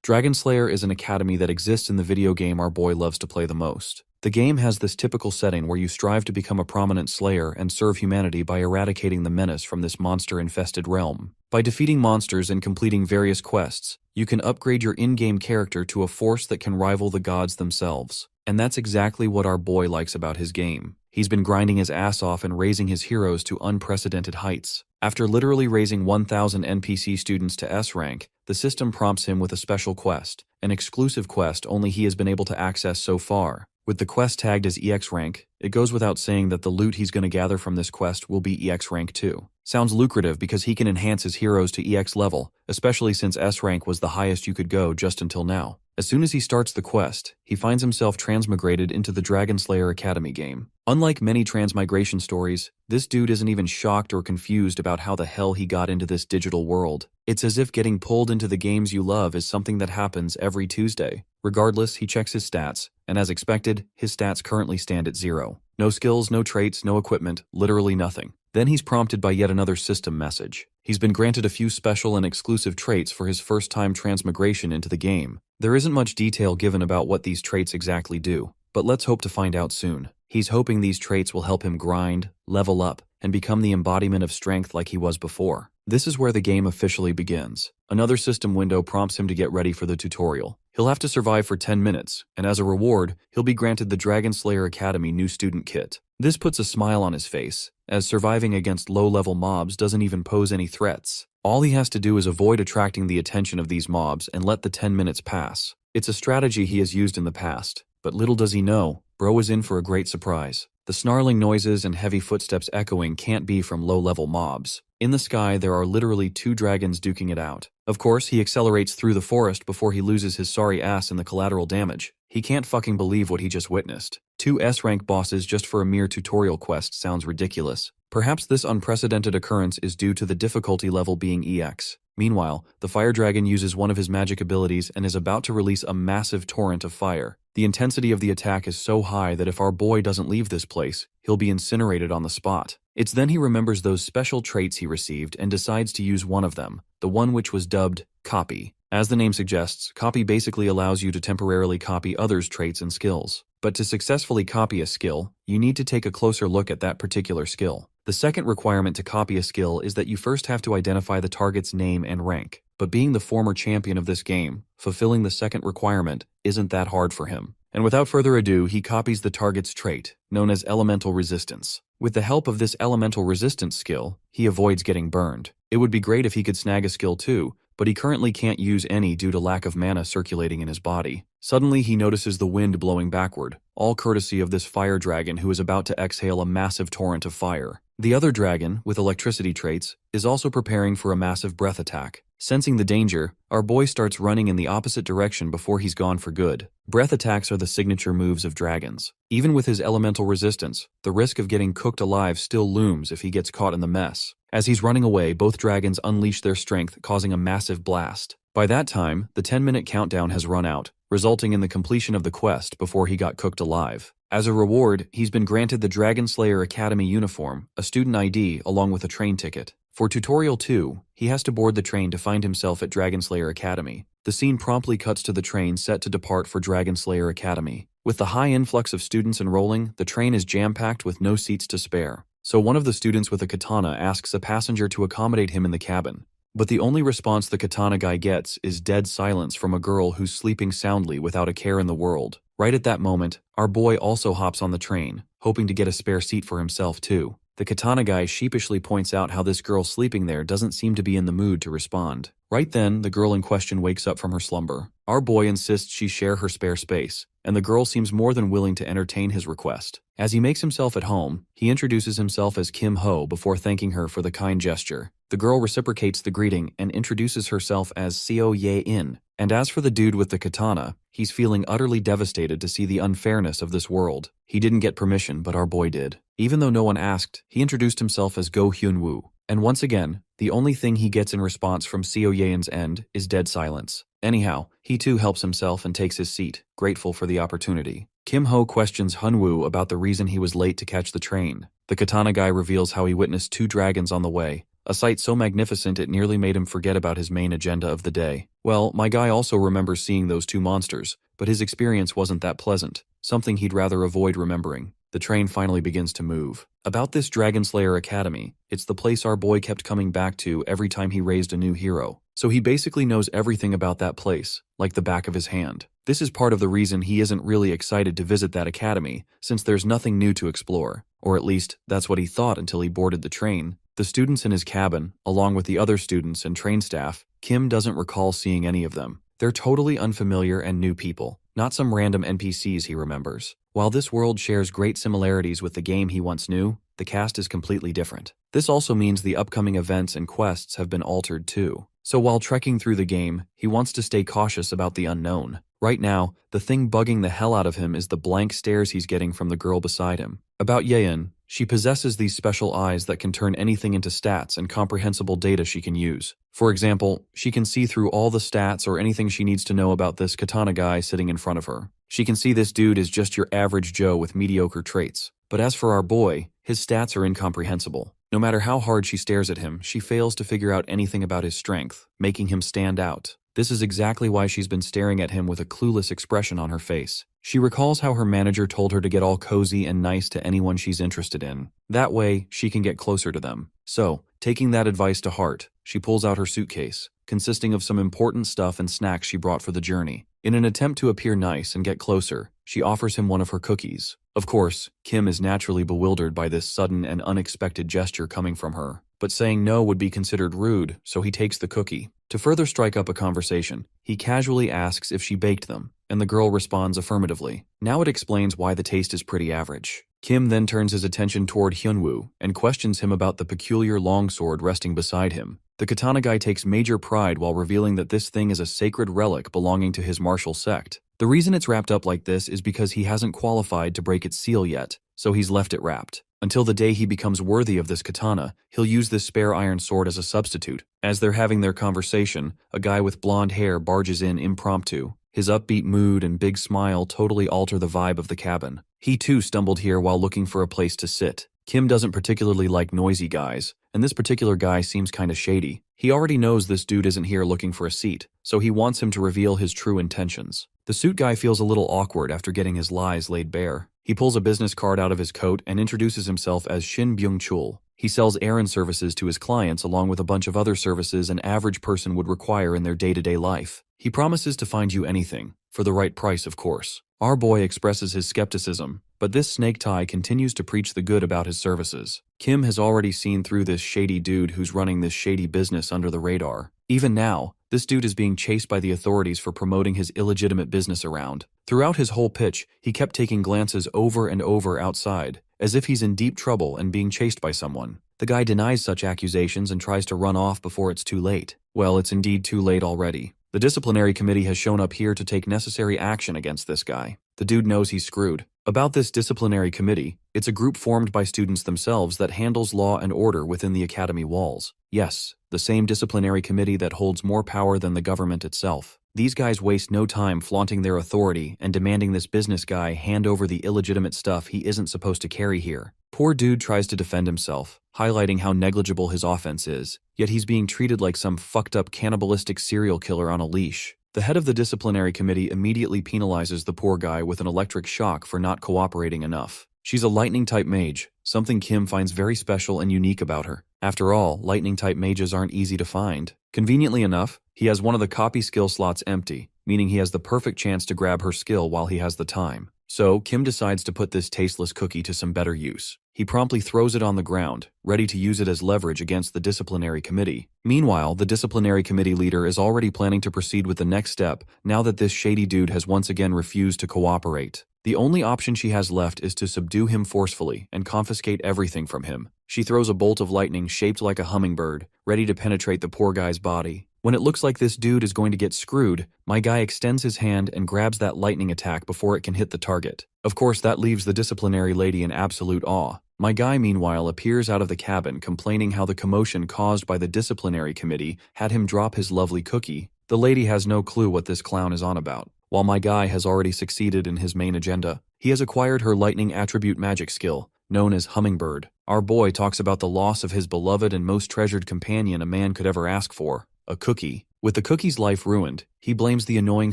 Dragon Slayer is an academy that exists in the video game our boy loves to play the most. The game has this typical setting where you strive to become a prominent slayer and serve humanity by eradicating the menace from this monster-infested realm. By defeating monsters and completing various quests, you can upgrade your in-game character to a force that can rival the gods themselves. And that's exactly what our boy likes about his game. He's been grinding his ass off and raising his heroes to unprecedented heights. After literally raising 1,000 NPC students to S rank, the system prompts him with a special quest, an exclusive quest only he has been able to access so far. With the quest tagged as EX rank, it goes without saying that the loot he's going to gather from this quest will be EX rank too. Sounds lucrative because he can enhance his heroes to EX level, especially since S rank was the highest you could go just until now. As soon as he starts the quest, he finds himself transmigrated into the Dragon Slayer Academy game. Unlike many transmigration stories, this dude isn't even shocked or confused about how the hell he got into this digital world. It's as if getting pulled into the games you love is something that happens every Tuesday. Regardless, he checks his stats, and as expected, his stats currently stand at 0. No skills, no traits, no equipment, literally nothing. Then he's prompted by yet another system message. He's been granted a few special and exclusive traits for his first-time transmigration into the game. There isn't much detail given about what these traits exactly do, but let's hope to find out soon. He's hoping these traits will help him grind, level up, and become the embodiment of strength like he was before. This is where the game officially begins. Another system window prompts him to get ready for the tutorial. He'll have to survive for 10 minutes, and as a reward, he'll be granted the Dragon Slayer Academy new student kit. This puts a smile on his face, as surviving against low-level mobs doesn't even pose any threats. All he has to do is avoid attracting the attention of these mobs and let the 10 minutes pass. It's a strategy he has used in the past, but little does he know, bro is in for a great surprise. The snarling noises and heavy footsteps echoing can't be from low-level mobs. In the sky, there are literally 2 dragons duking it out. Of course, he accelerates through the forest before he loses his sorry ass in the collateral damage. He can't fucking believe what he just witnessed. 2 S-rank bosses just for a mere tutorial quest sounds ridiculous. Perhaps this unprecedented occurrence is due to the difficulty level being EX. Meanwhile, the fire dragon uses one of his magic abilities and is about to release a massive torrent of fire. The intensity of the attack is so high that if our boy doesn't leave this place, he'll be incinerated on the spot. It's then he remembers those special traits he received and decides to use one of them, the one which was dubbed Copy. As the name suggests, Copy basically allows you to temporarily copy others' traits and skills. But to successfully copy a skill, you need to take a closer look at that particular skill. The second requirement to copy a skill is that you first have to identify the target's name and rank. But being the former champion of this game, fulfilling the second requirement isn't that hard for him. And without further ado, he copies the target's trait, known as Elemental Resistance. With the help of this Elemental Resistance skill, he avoids getting burned. It would be great if he could snag a skill too, but he currently can't use any due to lack of mana circulating in his body. Suddenly, he notices the wind blowing backward, all courtesy of this fire dragon who is about to exhale a massive torrent of fire. The other dragon, with electricity traits, is also preparing for a massive breath attack. Sensing the danger, our boy starts running in the opposite direction before he's gone for good. Breath attacks are the signature moves of dragons. Even with his elemental resistance, the risk of getting cooked alive still looms if he gets caught in the mess. As he's running away, both dragons unleash their strength, causing a massive blast. By that time, the 10-minute countdown has run out, resulting in the completion of the quest before he got cooked alive. As a reward, he's been granted the Dragon Slayer Academy uniform, a student ID, along with a train ticket. For Tutorial 2, he has to board the train to find himself at Dragon Slayer Academy. The scene promptly cuts to the train set to depart for Dragon Slayer Academy. With the high influx of students enrolling, the train is jam-packed with no seats to spare. So one of the students with a katana asks a passenger to accommodate him in the cabin. But the only response the katana guy gets is dead silence from a girl who's sleeping soundly without a care in the world. Right at that moment, our boy also hops on the train, hoping to get a spare seat for himself too. The katana guy sheepishly points out how this girl sleeping there doesn't seem to be in the mood to respond. Right then, the girl in question wakes up from her slumber. Our boy insists she share her spare space, and the girl seems more than willing to entertain his request. As he makes himself at home, he introduces himself as Kim Ho before thanking her for the kind gesture. The girl reciprocates the greeting and introduces herself as Seo Ye-in. And as for the dude with the katana, he's feeling utterly devastated to see the unfairness of this world. He didn't get permission, but our boy did. Even though no one asked, he introduced himself as Go Hyun-woo. And once again, the only thing he gets in response from Seo Ye-in's end is dead silence. Anyhow, he too helps himself and takes his seat, grateful for the opportunity. Kim Ho questions Hyun-woo about the reason he was late to catch the train. The katana guy reveals how he witnessed 2 dragons on the way, a sight so magnificent it nearly made him forget about his main agenda of the day. Well, my guy also remembers seeing those two monsters, but his experience wasn't that pleasant, something he'd rather avoid remembering. The train finally begins to move. About this Dragon Slayer Academy, it's the place our boy kept coming back to every time he raised a new hero. So he basically knows everything about that place, like the back of his hand. This is part of the reason he isn't really excited to visit that academy, since there's nothing new to explore. Or at least, that's what he thought until he boarded the train. The students in his cabin, along with the other students and train staff, Kim doesn't recall seeing any of them. They're totally unfamiliar and new people, not some random NPCs he remembers. While this world shares great similarities with the game he once knew, the cast is completely different. This also means the upcoming events and quests have been altered too. So while trekking through the game, he wants to stay cautious about the unknown. Right now, the thing bugging the hell out of him is the blank stares he's getting from the girl beside him. About Yeon, she possesses these special eyes that can turn anything into stats and comprehensible data she can use. For example, she can see through all the stats or anything she needs to know about this katana guy sitting in front of her. She can see this dude is just your average Joe with mediocre traits. But as for our boy, his stats are incomprehensible. No matter how hard she stares at him, she fails to figure out anything about his strength, making him stand out. This is exactly why she's been staring at him with a clueless expression on her face. She recalls how her manager told her to get all cozy and nice to anyone she's interested in. That way, she can get closer to them. So, taking that advice to heart, she pulls out her suitcase, consisting of some important stuff and snacks she brought for the journey. In an attempt to appear nice and get closer, she offers him one of her cookies. Of course, Kim is naturally bewildered by this sudden and unexpected gesture coming from her, but saying no would be considered rude, so he takes the cookie. To further strike up a conversation, he casually asks if she baked them, and the girl responds affirmatively. Now it explains why the taste is pretty average. Kim then turns his attention toward Hyunwoo and questions him about the peculiar longsword resting beside him. The katana guy takes major pride while revealing that this thing is a sacred relic belonging to his martial sect. The reason it's wrapped up like this is because he hasn't qualified to break its seal yet, so he's left it wrapped. Until the day he becomes worthy of this katana, he'll use this spare iron sword as a substitute. As they're having their conversation, a guy with blonde hair barges in impromptu. His upbeat mood and big smile totally alter the vibe of the cabin. He too stumbled here while looking for a place to sit. Kim doesn't particularly like noisy guys, and this particular guy seems kinda shady. He already knows this dude isn't here looking for a seat, so he wants him to reveal his true intentions. The suit guy feels a little awkward after getting his lies laid bare. He pulls a business card out of his coat and introduces himself as Shin Byung-chul. He sells errand services to his clients along with a bunch of other services an average person would require in their day-to-day life. He promises to find you anything, for the right price of course. Our boy expresses his skepticism, but this snake tie continues to preach the good about his services. Kim has already seen through this shady dude who's running this shady business under the radar. Even now, this dude is being chased by the authorities for promoting his illegitimate business around. Throughout his whole pitch, he kept taking glances over and over outside, as if he's in deep trouble and being chased by someone. The guy denies such accusations and tries to run off before it's too late. Well, it's indeed too late already. The disciplinary committee has shown up here to take necessary action against this guy. The dude knows he's screwed. About this disciplinary committee, it's a group formed by students themselves that handles law and order within the academy walls. Yes, the same disciplinary committee that holds more power than the government itself. These guys waste no time flaunting their authority and demanding this business guy hand over the illegitimate stuff he isn't supposed to carry here. Poor dude tries to defend himself, highlighting how negligible his offense is, yet he's being treated like some fucked up cannibalistic serial killer on a leash. The head of the disciplinary committee immediately penalizes the poor guy with an electric shock for not cooperating enough. She's a lightning-type mage, something Kim finds very special and unique about her. After all, lightning-type mages aren't easy to find. Conveniently enough, he has one of the copy skill slots empty, meaning he has the perfect chance to grab her skill while he has the time. So, Kim decides to put this tasteless cookie to some better use. He promptly throws it on the ground, ready to use it as leverage against the disciplinary committee. Meanwhile, the disciplinary committee leader is already planning to proceed with the next step now that this shady dude has once again refused to cooperate. The only option she has left is to subdue him forcefully and confiscate everything from him. She throws a bolt of lightning shaped like a hummingbird, ready to penetrate the poor guy's body. When it looks like this dude is going to get screwed, my guy extends his hand and grabs that lightning attack before it can hit the target. Of course, that leaves the disciplinary lady in absolute awe. My guy, meanwhile, appears out of the cabin complaining how the commotion caused by the disciplinary committee had him drop his lovely cookie. The lady has no clue what this clown is on about. While my guy has already succeeded in his main agenda, he has acquired her lightning attribute magic skill, known as Hummingbird. Our boy talks about the loss of his beloved and most treasured companion a man could ever ask for, a cookie. With the cookie's life ruined, he blames the annoying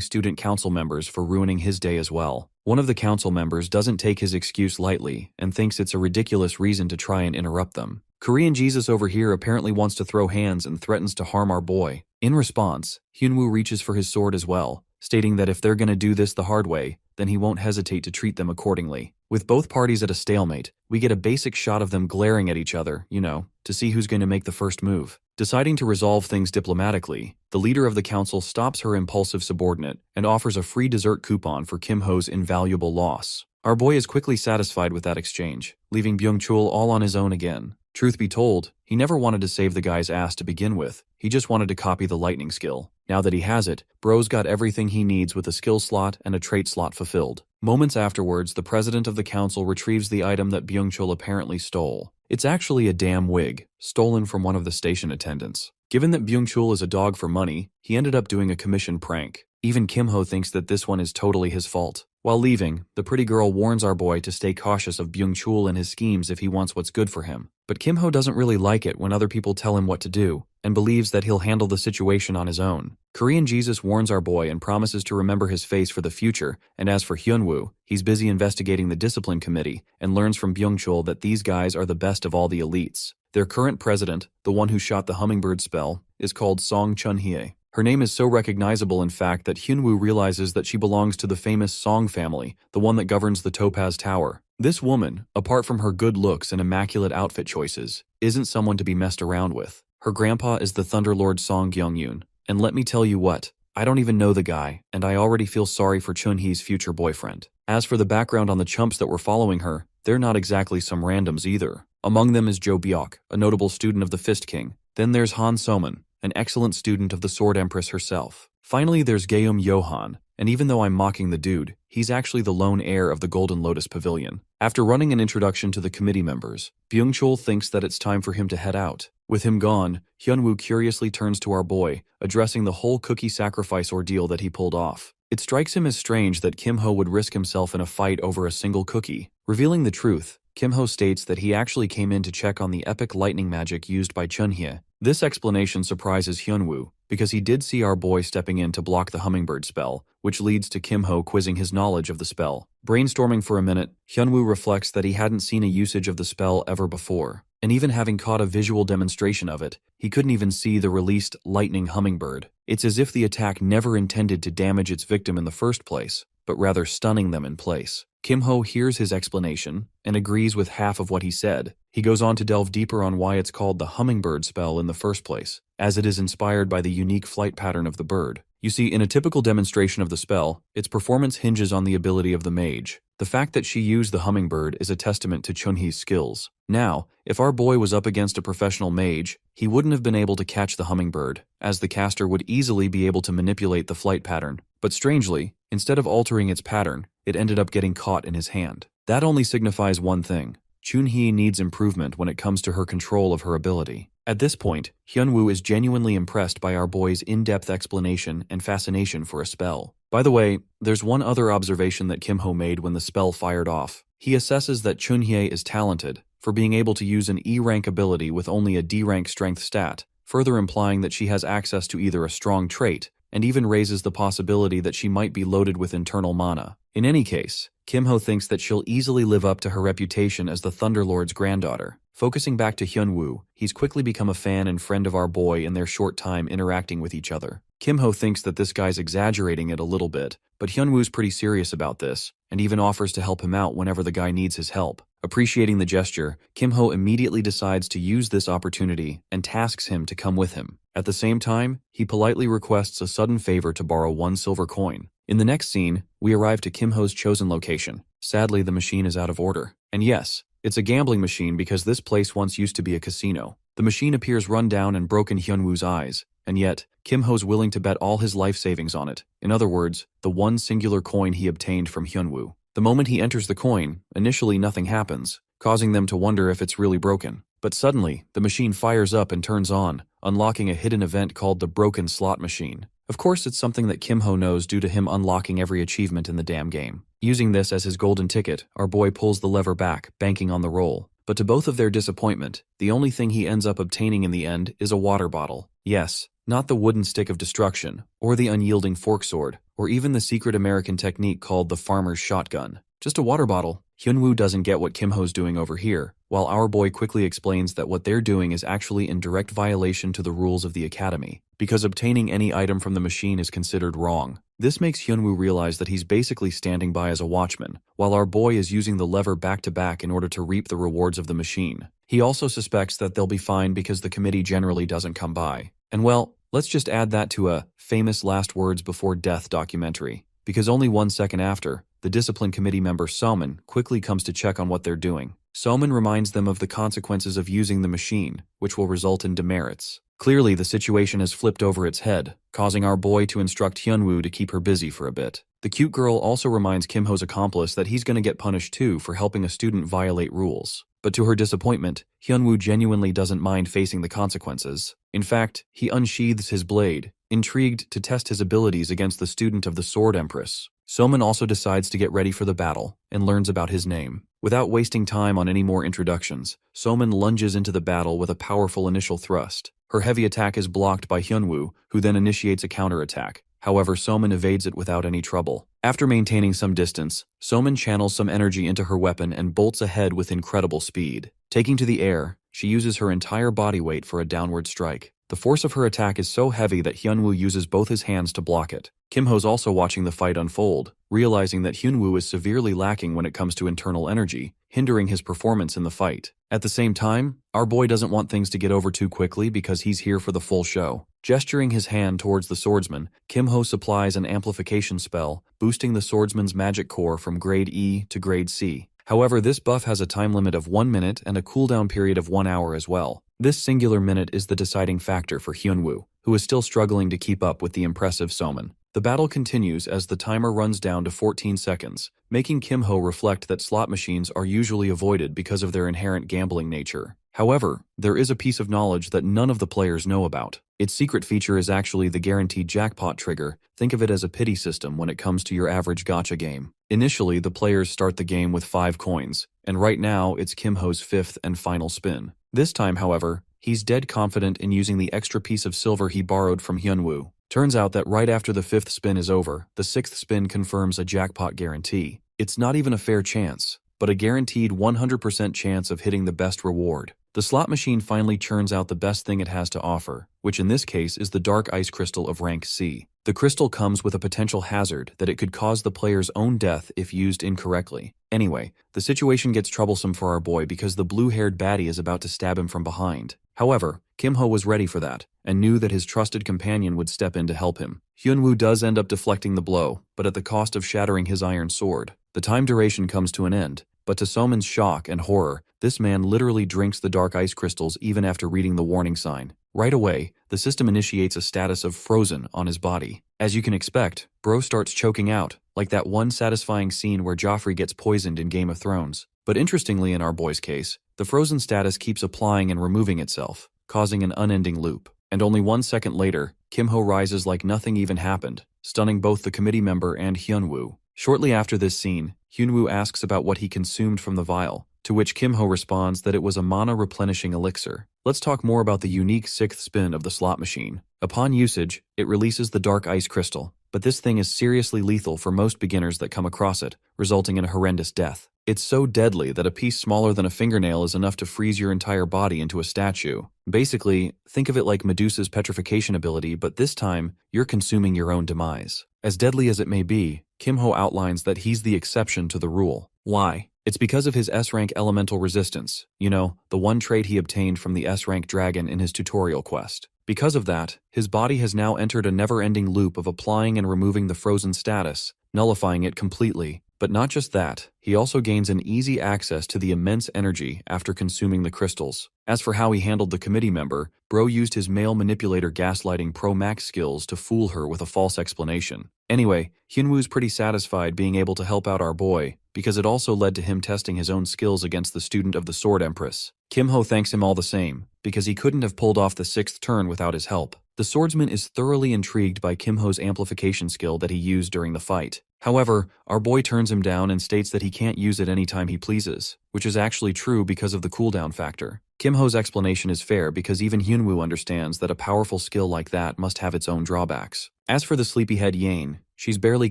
student council members for ruining his day as well. One of the council members doesn't take his excuse lightly and thinks it's a ridiculous reason to try and interrupt them. Korean Jesus over here apparently wants to throw hands and threatens to harm our boy. In response, Hyunwoo reaches for his sword as well, stating that if they're gonna do this the hard way, then he won't hesitate to treat them accordingly. With both parties at a stalemate, we get a basic shot of them glaring at each other, to see who's going to make the first move. Deciding to resolve things diplomatically, the leader of the council stops her impulsive subordinate and offers a free dessert coupon for Kim Ho's invaluable loss. Our boy is quickly satisfied with that exchange, leaving Byung-chul all on his own again. Truth be told, he never wanted to save the guy's ass to begin with, he just wanted to copy the lightning skill. Now that he has it, bro's got everything he needs with a skill slot and a trait slot fulfilled. Moments afterwards, the president of the council retrieves the item that Byung-chul apparently stole. It's actually a damn wig, stolen from one of the station attendants. Given that Byung-chul is a dog for money, he ended up doing a commission prank. Even Kim Ho thinks that this one is totally his fault. While leaving, the pretty girl warns our boy to stay cautious of Byung-chul and his schemes if he wants what's good for him. But Kim Ho doesn't really like it when other people tell him what to do, and believes that he'll handle the situation on his own. Korean Jesus warns our boy and promises to remember his face for the future, and as for Hyunwoo, he's busy investigating the discipline committee and learns from Byung-chul that these guys are the best of all the elites. Their current president, the one who shot the hummingbird spell, is called Song Chun-hye. Her name is so recognizable in fact that Hyunwoo realizes that she belongs to the famous Song family, the one that governs the Topaz Tower. This woman, apart from her good looks and immaculate outfit choices, isn't someone to be messed around with. Her grandpa is the Thunderlord Song Gyeong-yoon, and let me tell you what, I don't even know the guy, and I already feel sorry for Chun-hee's future boyfriend. As for the background on the chumps that were following her, they're not exactly some randoms either. Among them is Jo Byok, a notable student of the Fist King. Then there's Han Soman, an excellent student of the Sword Empress herself. Finally, there's Gaeum Yohan, and even though I'm mocking the dude, he's actually the lone heir of the Golden Lotus Pavilion. After running an introduction to the committee members, Byung-chul thinks that it's time for him to head out. With him gone, Hyunwoo curiously turns to our boy, addressing the whole cookie sacrifice ordeal that he pulled off. It strikes him as strange that Kim Ho would risk himself in a fight over a single cookie. Revealing the truth, Kim Ho states that he actually came in to check on the epic lightning magic used by Chun-hye. This explanation surprises Hyunwoo, because he did see our boy stepping in to block the hummingbird spell, which leads to Kim Ho quizzing his knowledge of the spell. Brainstorming for a minute, Hyunwoo reflects that he hadn't seen a usage of the spell ever before, and even having caught a visual demonstration of it, he couldn't even see the released lightning hummingbird. It's as if the attack never intended to damage its victim in the first place, but rather stunning them in place. Kim Ho hears his explanation and agrees with half of what he said. He goes on to delve deeper on why it's called the hummingbird spell in the first place, as it is inspired by the unique flight pattern of the bird. You see, in a typical demonstration of the spell, its performance hinges on the ability of the mage. The fact that she used the hummingbird is a testament to Chun-hee's skills. Now, if our boy was up against a professional mage, he wouldn't have been able to catch the hummingbird, as the caster would easily be able to manipulate the flight pattern. But strangely, instead of altering its pattern, it ended up getting caught in his hand. That only signifies one thing. Chun-hee needs improvement when it comes to her control of her ability. At this point, Hyunwoo is genuinely impressed by our boy's in-depth explanation and fascination for a spell. By the way, there's one other observation that Kim Ho made when the spell fired off. He assesses that Chun-hye is talented for being able to use an E-rank ability with only a D-rank strength stat, further implying that she has access to either a strong trait, and even raises the possibility that she might be loaded with internal mana. In any case, Kim Ho thinks that she'll easily live up to her reputation as the Thunderlord's granddaughter. Focusing back to Hyunwoo, he's quickly become a fan and friend of our boy in their short time interacting with each other. Kim Ho thinks that this guy's exaggerating it a little bit, but Hyunwoo's pretty serious about this, and even offers to help him out whenever the guy needs his help. Appreciating the gesture, Kim Ho immediately decides to use this opportunity and tasks him to come with him. At the same time, he politely requests a sudden favor to borrow 1 silver coin. In the next scene, we arrive to Kim Ho's chosen location. Sadly, the machine is out of order. And yes, it's a gambling machine because this place once used to be a casino. The machine appears run down and broken Hyunwoo's eyes, and yet, Kim Ho's willing to bet all his life savings on it. In other words, the one singular coin he obtained from Hyunwoo. The moment he enters the coin, initially nothing happens, causing them to wonder if it's really broken. But suddenly, the machine fires up and turns on, unlocking a hidden event called the Broken Slot Machine. Of course, it's something that Kim Ho knows due to him unlocking every achievement in the damn game. Using this as his golden ticket, our boy pulls the lever back, banking on the roll. But to both of their disappointment, the only thing he ends up obtaining in the end is a water bottle. Yes, not the wooden stick of destruction, or the unyielding fork sword, or even the secret American technique called the farmer's shotgun. Just a water bottle. Hyunwoo doesn't get what Kim Ho's doing over here, while our boy quickly explains that what they're doing is actually in direct violation to the rules of the academy, because obtaining any item from the machine is considered wrong. This makes Hyunwoo realize that he's basically standing by as a watchman, while our boy is using the lever back-to-back in order to reap the rewards of the machine. He also suspects that they'll be fine because the committee generally doesn't come by. And well, let's just add that to a famous last words before death documentary, because only 1 second after, the discipline committee member Soman quickly comes to check on what they're doing. Soman reminds them of the consequences of using the machine, which will result in demerits. Clearly, the situation has flipped over its head, causing our boy to instruct Hyunwoo to keep her busy for a bit. The cute girl also reminds Kim Ho's accomplice that he's going to get punished too for helping a student violate rules. But to her disappointment, Hyunwoo genuinely doesn't mind facing the consequences. In fact, he unsheathes his blade, intrigued to test his abilities against the student of the Sword Empress. Soman also decides to get ready for the battle, and learns about his name. Without wasting time on any more introductions, Soman lunges into the battle with a powerful initial thrust. Her heavy attack is blocked by Hyunwoo, who then initiates a counterattack. However, Soman evades it without any trouble. After maintaining some distance, Soman channels some energy into her weapon and bolts ahead with incredible speed. Taking to the air, she uses her entire body weight for a downward strike. The force of her attack is so heavy that Hyunwoo uses both his hands to block it. Kim Ho's also watching the fight unfold, realizing that Hyunwoo is severely lacking when it comes to internal energy, hindering his performance in the fight. At the same time, our boy doesn't want things to get over too quickly because he's here for the full show. Gesturing his hand towards the swordsman, Kim Ho supplies an amplification spell, boosting the swordsman's magic core from grade E to grade C. However, this buff has a time limit of 1 minute and a cooldown period of 1 hour as well. This singular minute is the deciding factor for Hyunwoo, who is still struggling to keep up with the impressive Soman. The battle continues as the timer runs down to 14 seconds, making Kim Ho reflect that slot machines are usually avoided because of their inherent gambling nature. However, there is a piece of knowledge that none of the players know about. Its secret feature is actually the guaranteed jackpot trigger. Think of it as a pity system when it comes to your average gacha game. Initially, the players start the game with 5 coins, and right now it's Kim Ho's 5th and final spin. This time, however, he's dead confident in using the extra piece of silver he borrowed from Hyunwoo. Turns out that right after the 5th spin is over, the 6th spin confirms a jackpot guarantee. It's not even a fair chance, but a guaranteed 100% chance of hitting the best reward. The slot machine finally churns out the best thing it has to offer, which in this case is the dark ice crystal of rank C. The crystal comes with a potential hazard that it could cause the player's own death if used incorrectly. Anyway, the situation gets troublesome for our boy because the blue-haired baddie is about to stab him from behind. However, Kim Ho was ready for that, and knew that his trusted companion would step in to help him. Hyunwoo does end up deflecting the blow, but at the cost of shattering his iron sword. The time duration comes to an end, but to Soman's shock and horror, this man literally drinks the dark ice crystals even after reading the warning sign. Right away, the system initiates a status of frozen on his body. As you can expect, bro starts choking out, like that one satisfying scene where Joffrey gets poisoned in Game of Thrones. But interestingly in our boy's case, the frozen status keeps applying and removing itself, causing an unending loop. And only 1 second later, Kim Ho rises like nothing even happened, stunning both the committee member and Hyunwoo. Shortly after this scene, Hyunwoo asks about what he consumed from the vial, to which Kim Ho responds that it was a mana-replenishing elixir. Let's talk more about the unique 6th spin of the slot machine. Upon usage, it releases the dark ice crystal, but this thing is seriously lethal for most beginners that come across it, resulting in a horrendous death. It's so deadly that a piece smaller than a fingernail is enough to freeze your entire body into a statue. Basically, think of it like Medusa's petrification ability, but this time, you're consuming your own demise. As deadly as it may be, Kim Ho outlines that he's the exception to the rule. Why? It's because of his S-rank elemental resistance, you know, the one trait he obtained from the S-rank dragon in his tutorial quest. Because of that, his body has now entered a never-ending loop of applying and removing the frozen status, nullifying it completely. But not just that, he also gains an easy access to the immense energy after consuming the crystals. As for how he handled the committee member, bro used his male manipulator gaslighting Pro Max skills to fool her with a false explanation. Anyway, Hyunwoo's pretty satisfied being able to help out our boy, because it also led to him testing his own skills against the student of the Sword Empress. Kim Ho thanks him all the same, because he couldn't have pulled off the 6th turn without his help. The swordsman is thoroughly intrigued by Kim-ho's amplification skill that he used during the fight. However, our boy turns him down and states that he can't use it anytime he pleases, which is actually true because of the cooldown factor. Kim-ho's explanation is fair because even Hyunwoo understands that a powerful skill like that must have its own drawbacks. As for the sleepyhead Yane, she's barely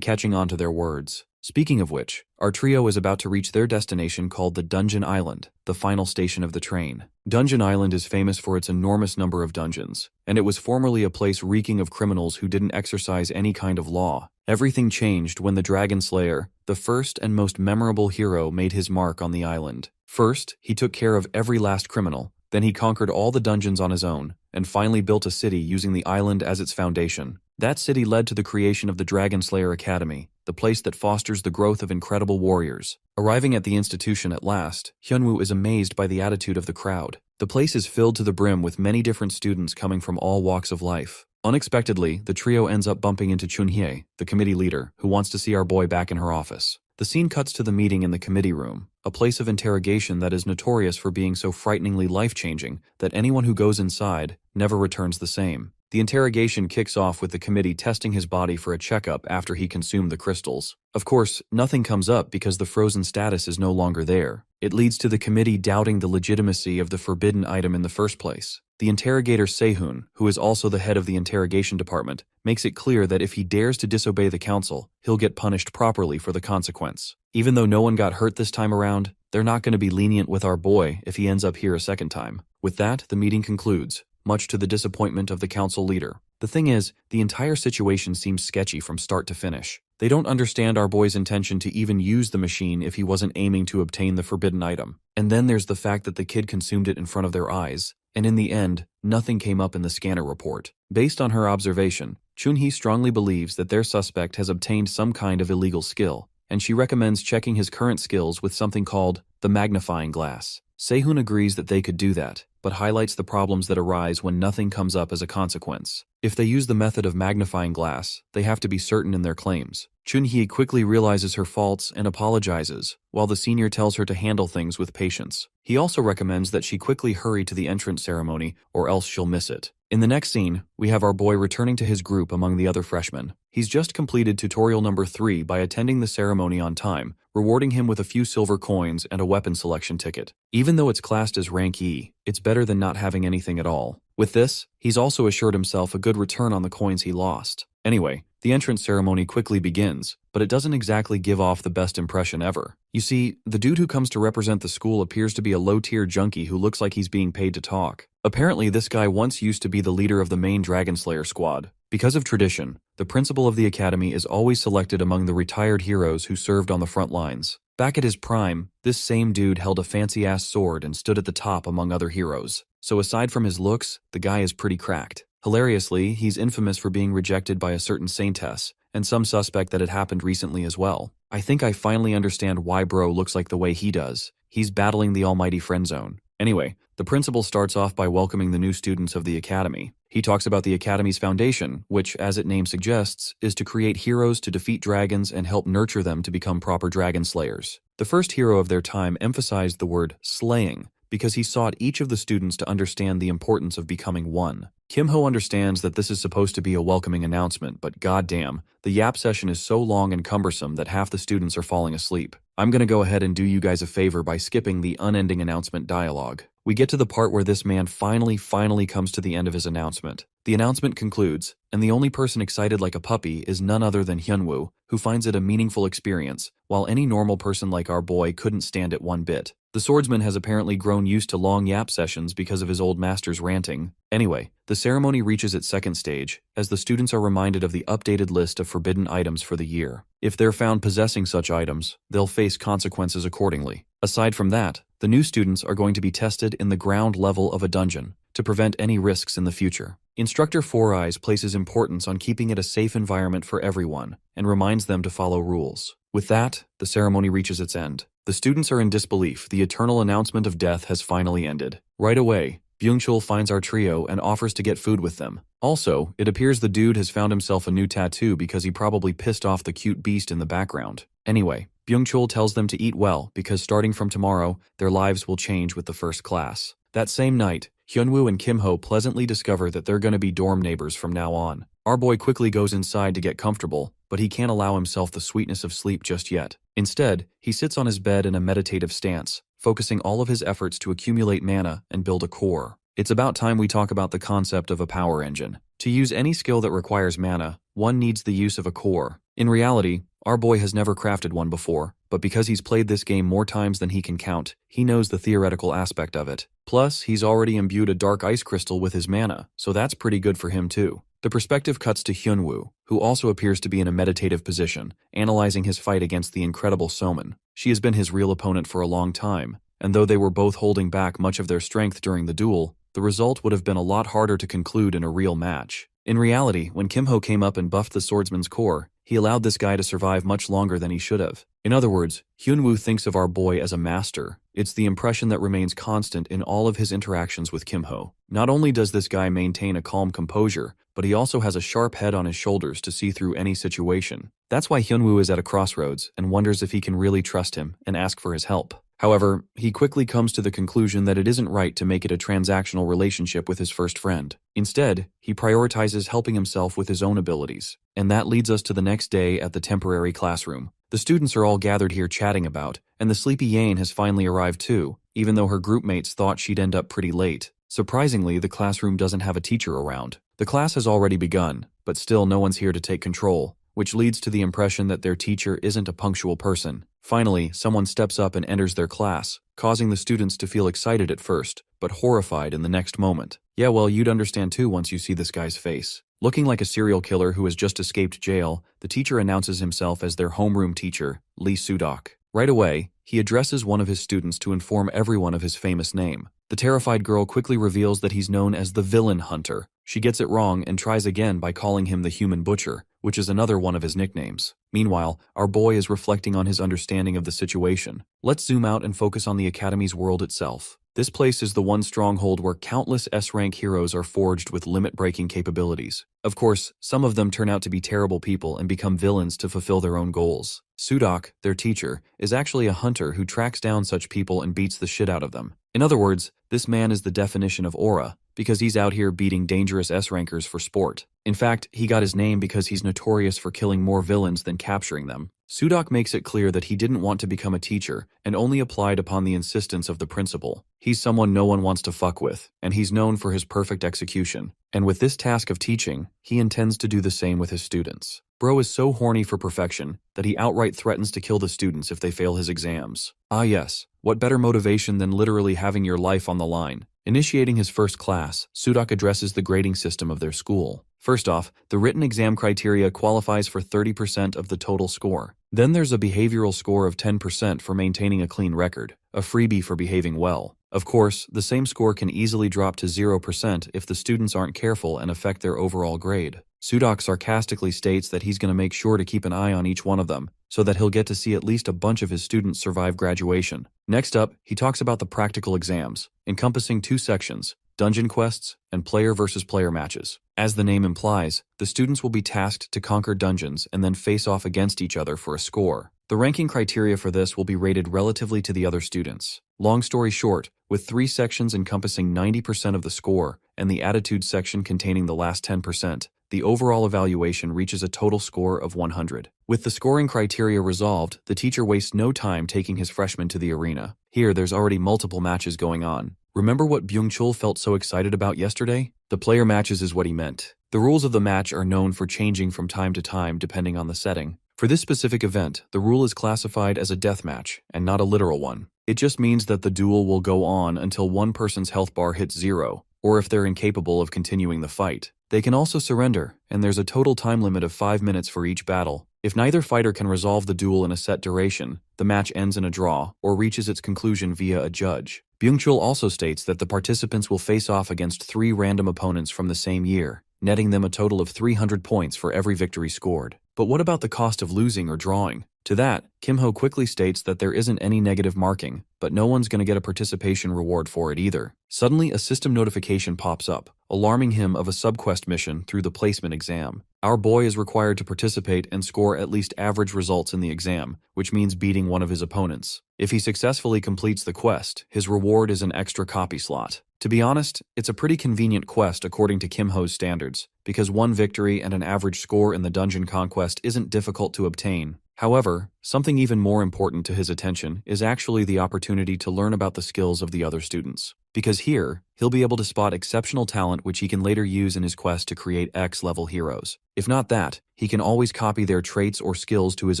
catching on to their words. Speaking of which, our trio is about to reach their destination called the Dungeon Island, the final station of the train. Dungeon Island is famous for its enormous number of dungeons, and it was formerly a place reeking of criminals who didn't exercise any kind of law. Everything changed when the Dragon Slayer, the first and most memorable hero, made his mark on the island. First, he took care of every last criminal, then he conquered all the dungeons on his own, and finally built a city using the island as its foundation. That city led to the creation of the Dragon Slayer Academy, the place that fosters the growth of incredible warriors. Arriving at the institution at last, Hyunwoo is amazed by the attitude of the crowd. The place is filled to the brim with many different students coming from all walks of life. Unexpectedly, the trio ends up bumping into Chunhye, the committee leader, who wants to see our boy back in her office. The scene cuts to the meeting in the committee room, a place of interrogation that is notorious for being so frighteningly life-changing that anyone who goes inside never returns the same. The interrogation kicks off with the committee testing his body for a checkup after he consumed the crystals. Of course, nothing comes up because the frozen status is no longer there. It leads to the committee doubting the legitimacy of the forbidden item in the first place. The interrogator Sehun, who is also the head of the interrogation department, makes it clear that if he dares to disobey the council, he'll get punished properly for the consequence. Even though no one got hurt this time around, they're not going to be lenient with our boy if he ends up here a second time. With that, the meeting concludes, much to the disappointment of the council leader. The thing is, the entire situation seems sketchy from start to finish. They don't understand our boy's intention to even use the machine if he wasn't aiming to obtain the forbidden item. And then there's the fact that the kid consumed it in front of their eyes. And in the end, nothing came up in the scanner report. Based on her observation, Chunhye strongly believes that their suspect has obtained some kind of illegal skill, and she recommends checking his current skills with something called the magnifying glass. Sehun agrees that they could do that, but highlights the problems that arise when nothing comes up as a consequence. If they use the method of magnifying glass, they have to be certain in their claims. Chunhye quickly realizes her faults and apologizes, while the senior tells her to handle things with patience. He also recommends that she quickly hurry to the entrance ceremony, or else she'll miss it. In the next scene, we have our boy returning to his group among the other freshmen. He's just completed tutorial number 3 by attending the ceremony on time, rewarding him with a few silver coins and a weapon selection ticket. Even though it's classed as rank E, it's better than not having anything at all. With this, he's also assured himself a good return on the coins he lost. Anyway, the entrance ceremony quickly begins, but it doesn't exactly give off the best impression ever. You see, the dude who comes to represent the school appears to be a low-tier junkie who looks like he's being paid to talk. Apparently, this guy once used to be the leader of the main Dragon Slayer squad. Because of tradition, the principal of the academy is always selected among the retired heroes who served on the front lines. Back at his prime, this same dude held a fancy-ass sword and stood at the top among other heroes. So aside from his looks, the guy is pretty cracked. Hilariously, he's infamous for being rejected by a certain saintess, and some suspect that it happened recently as well. I think I finally understand why bro looks like the way he does. He's battling the almighty friend zone. Anyway, the principal starts off by welcoming the new students of the academy. He talks about the academy's foundation, which, as its name suggests, is to create heroes to defeat dragons and help nurture them to become proper dragon slayers. The first hero of their time emphasized the word slaying, because he sought each of the students to understand the importance of becoming one. Kim-ho understands that this is supposed to be a welcoming announcement, but goddamn, the yap session is so long and cumbersome that half the students are falling asleep. I'm gonna go ahead and do you guys a favor by skipping the unending announcement dialogue. We get to the part where this man finally comes to the end of his announcement. The announcement concludes, and the only person excited like a puppy is none other than Hyunwoo, who finds it a meaningful experience, while any normal person like our boy couldn't stand it one bit. The swordsman has apparently grown used to long yap sessions because of his old master's ranting. Anyway, the ceremony reaches its second stage, as the students are reminded of the updated list of forbidden items for the year. If they're found possessing such items, they'll face consequences accordingly. Aside from that, the new students are going to be tested in the ground level of a dungeon to prevent any risks in the future. Instructor Four Eyes places importance on keeping it a safe environment for everyone and reminds them to follow rules. With that, the ceremony reaches its end. The students are in disbelief. The eternal announcement of death has finally ended. Right away, Byung-chul finds our trio and offers to get food with them. Also, it appears the dude has found himself a new tattoo because he probably pissed off the cute beast in the background. Anyway, Byung-chul tells them to eat well because starting from tomorrow, their lives will change with the first class. That same night, Hyunwoo and Kim-ho pleasantly discover that they're going to be dorm neighbors from now on. Our boy quickly goes inside to get comfortable, but he can't allow himself the sweetness of sleep just yet. Instead, he sits on his bed in a meditative stance, focusing all of his efforts to accumulate mana and build a core. It's about time we talk about the concept of a power engine. To use any skill that requires mana, one needs the use of a core. In reality, our boy has never crafted one before, but because he's played this game more times than he can count, he knows the theoretical aspect of it. Plus, he's already imbued a dark ice crystal with his mana, so that's pretty good for him too. The perspective cuts to Hyunwoo, who also appears to be in a meditative position, analyzing his fight against the incredible Soman. She has been his real opponent for a long time, and though they were both holding back much of their strength during the duel, the result would have been a lot harder to conclude in a real match. In reality, when Kim-ho came up and buffed the swordsman's core, he allowed this guy to survive much longer than he should have. In other words, Hyunwoo thinks of our boy as a master. It's the impression that remains constant in all of his interactions with Kim-ho. Not only does this guy maintain a calm composure, but he also has a sharp head on his shoulders to see through any situation. That's why Hyunwoo is at a crossroads and wonders if he can really trust him and ask for his help. However, he quickly comes to the conclusion that it isn't right to make it a transactional relationship with his first friend. Instead, he prioritizes helping himself with his own abilities. And that leads us to the next day at the temporary classroom. The students are all gathered here chatting about, and the sleepy Yane has finally arrived too, even though her groupmates thought she'd end up pretty late. Surprisingly, the classroom doesn't have a teacher around. The class has already begun, but still no one's here to take control, which leads to the impression that their teacher isn't a punctual person. Finally, someone steps up and enters their class, causing the students to feel excited at first, but horrified in the next moment. Yeah, well, you'd understand too once you see this guy's face. Looking like a serial killer who has just escaped jail, the teacher announces himself as their homeroom teacher, Lee Sudok. Right away, he addresses one of his students to inform everyone of his famous name. The terrified girl quickly reveals that he's known as the Villain Hunter. She gets it wrong and tries again by calling him the Human Butcher, which is another one of his nicknames. Meanwhile, our boy is reflecting on his understanding of the situation. Let's zoom out and focus on the Academy's world itself. This place is the one stronghold where countless S-rank heroes are forged with limit-breaking capabilities. Of course, some of them turn out to be terrible people and become villains to fulfill their own goals. Sudok, their teacher, is actually a hunter who tracks down such people and beats the shit out of them. In other words, this man is the definition of aura, because he's out here beating dangerous S-rankers for sport. In fact, he got his name because he's notorious for killing more villains than capturing them. Sudok makes it clear that he didn't want to become a teacher and only applied upon the insistence of the principal. He's someone no one wants to fuck with, and he's known for his perfect execution. And with this task of teaching, he intends to do the same with his students. Bro is so horny for perfection that he outright threatens to kill the students if they fail his exams. Ah yes, what better motivation than literally having your life on the line? Initiating his first class, Sudok addresses the grading system of their school. First off, the written exam criteria qualifies for 30% of the total score. Then there's a behavioral score of 10% for maintaining a clean record, a freebie for behaving well. Of course, the same score can easily drop to 0% if the students aren't careful and affect their overall grade. Sudok sarcastically states that he's going to make sure to keep an eye on each one of them, so that he'll get to see at least a bunch of his students survive graduation. Next up, he talks about the practical exams, encompassing two sections, dungeon quests and player versus player matches. As the name implies, the students will be tasked to conquer dungeons and then face off against each other for a score. The ranking criteria for this will be rated relatively to the other students. Long story short, with 3 sections encompassing 90% of the score and the attitude section containing the last 10%, the overall evaluation reaches a total score of 100. With the scoring criteria resolved, the teacher wastes no time taking his freshmen to the arena. Here, there's already multiple matches going on. Remember what Byung-chul felt so excited about yesterday? The player matches is what he meant. The rules of the match are known for changing from time to time depending on the setting. For this specific event, the rule is classified as a death match, and not a literal one. It just means that the duel will go on until one person's health bar hits 0, or if they're incapable of continuing the fight. They can also surrender, and there's a total time limit of 5 minutes for each battle. If neither fighter can resolve the duel in a set duration, the match ends in a draw, or reaches its conclusion via a judge. Byung-chul also states that the participants will face off against 3 random opponents from the same year, netting them a total of 300 points for every victory scored. But what about the cost of losing or drawing? To that, Kim-ho quickly states that there isn't any negative marking, but no one's going to get a participation reward for it either. Suddenly, a system notification pops up, alarming him of a subquest mission through the placement exam. Our boy is required to participate and score at least average results in the exam, which means beating one of his opponents. If he successfully completes the quest, his reward is an extra copy slot. To be honest, it's a pretty convenient quest according to Kim Ho's standards, because one victory and an average score in the dungeon conquest isn't difficult to obtain. However, something even more important to his attention is actually the opportunity to learn about the skills of the other students. Because here, he'll be able to spot exceptional talent which he can later use in his quest to create X-level heroes. If not that, he can always copy their traits or skills to his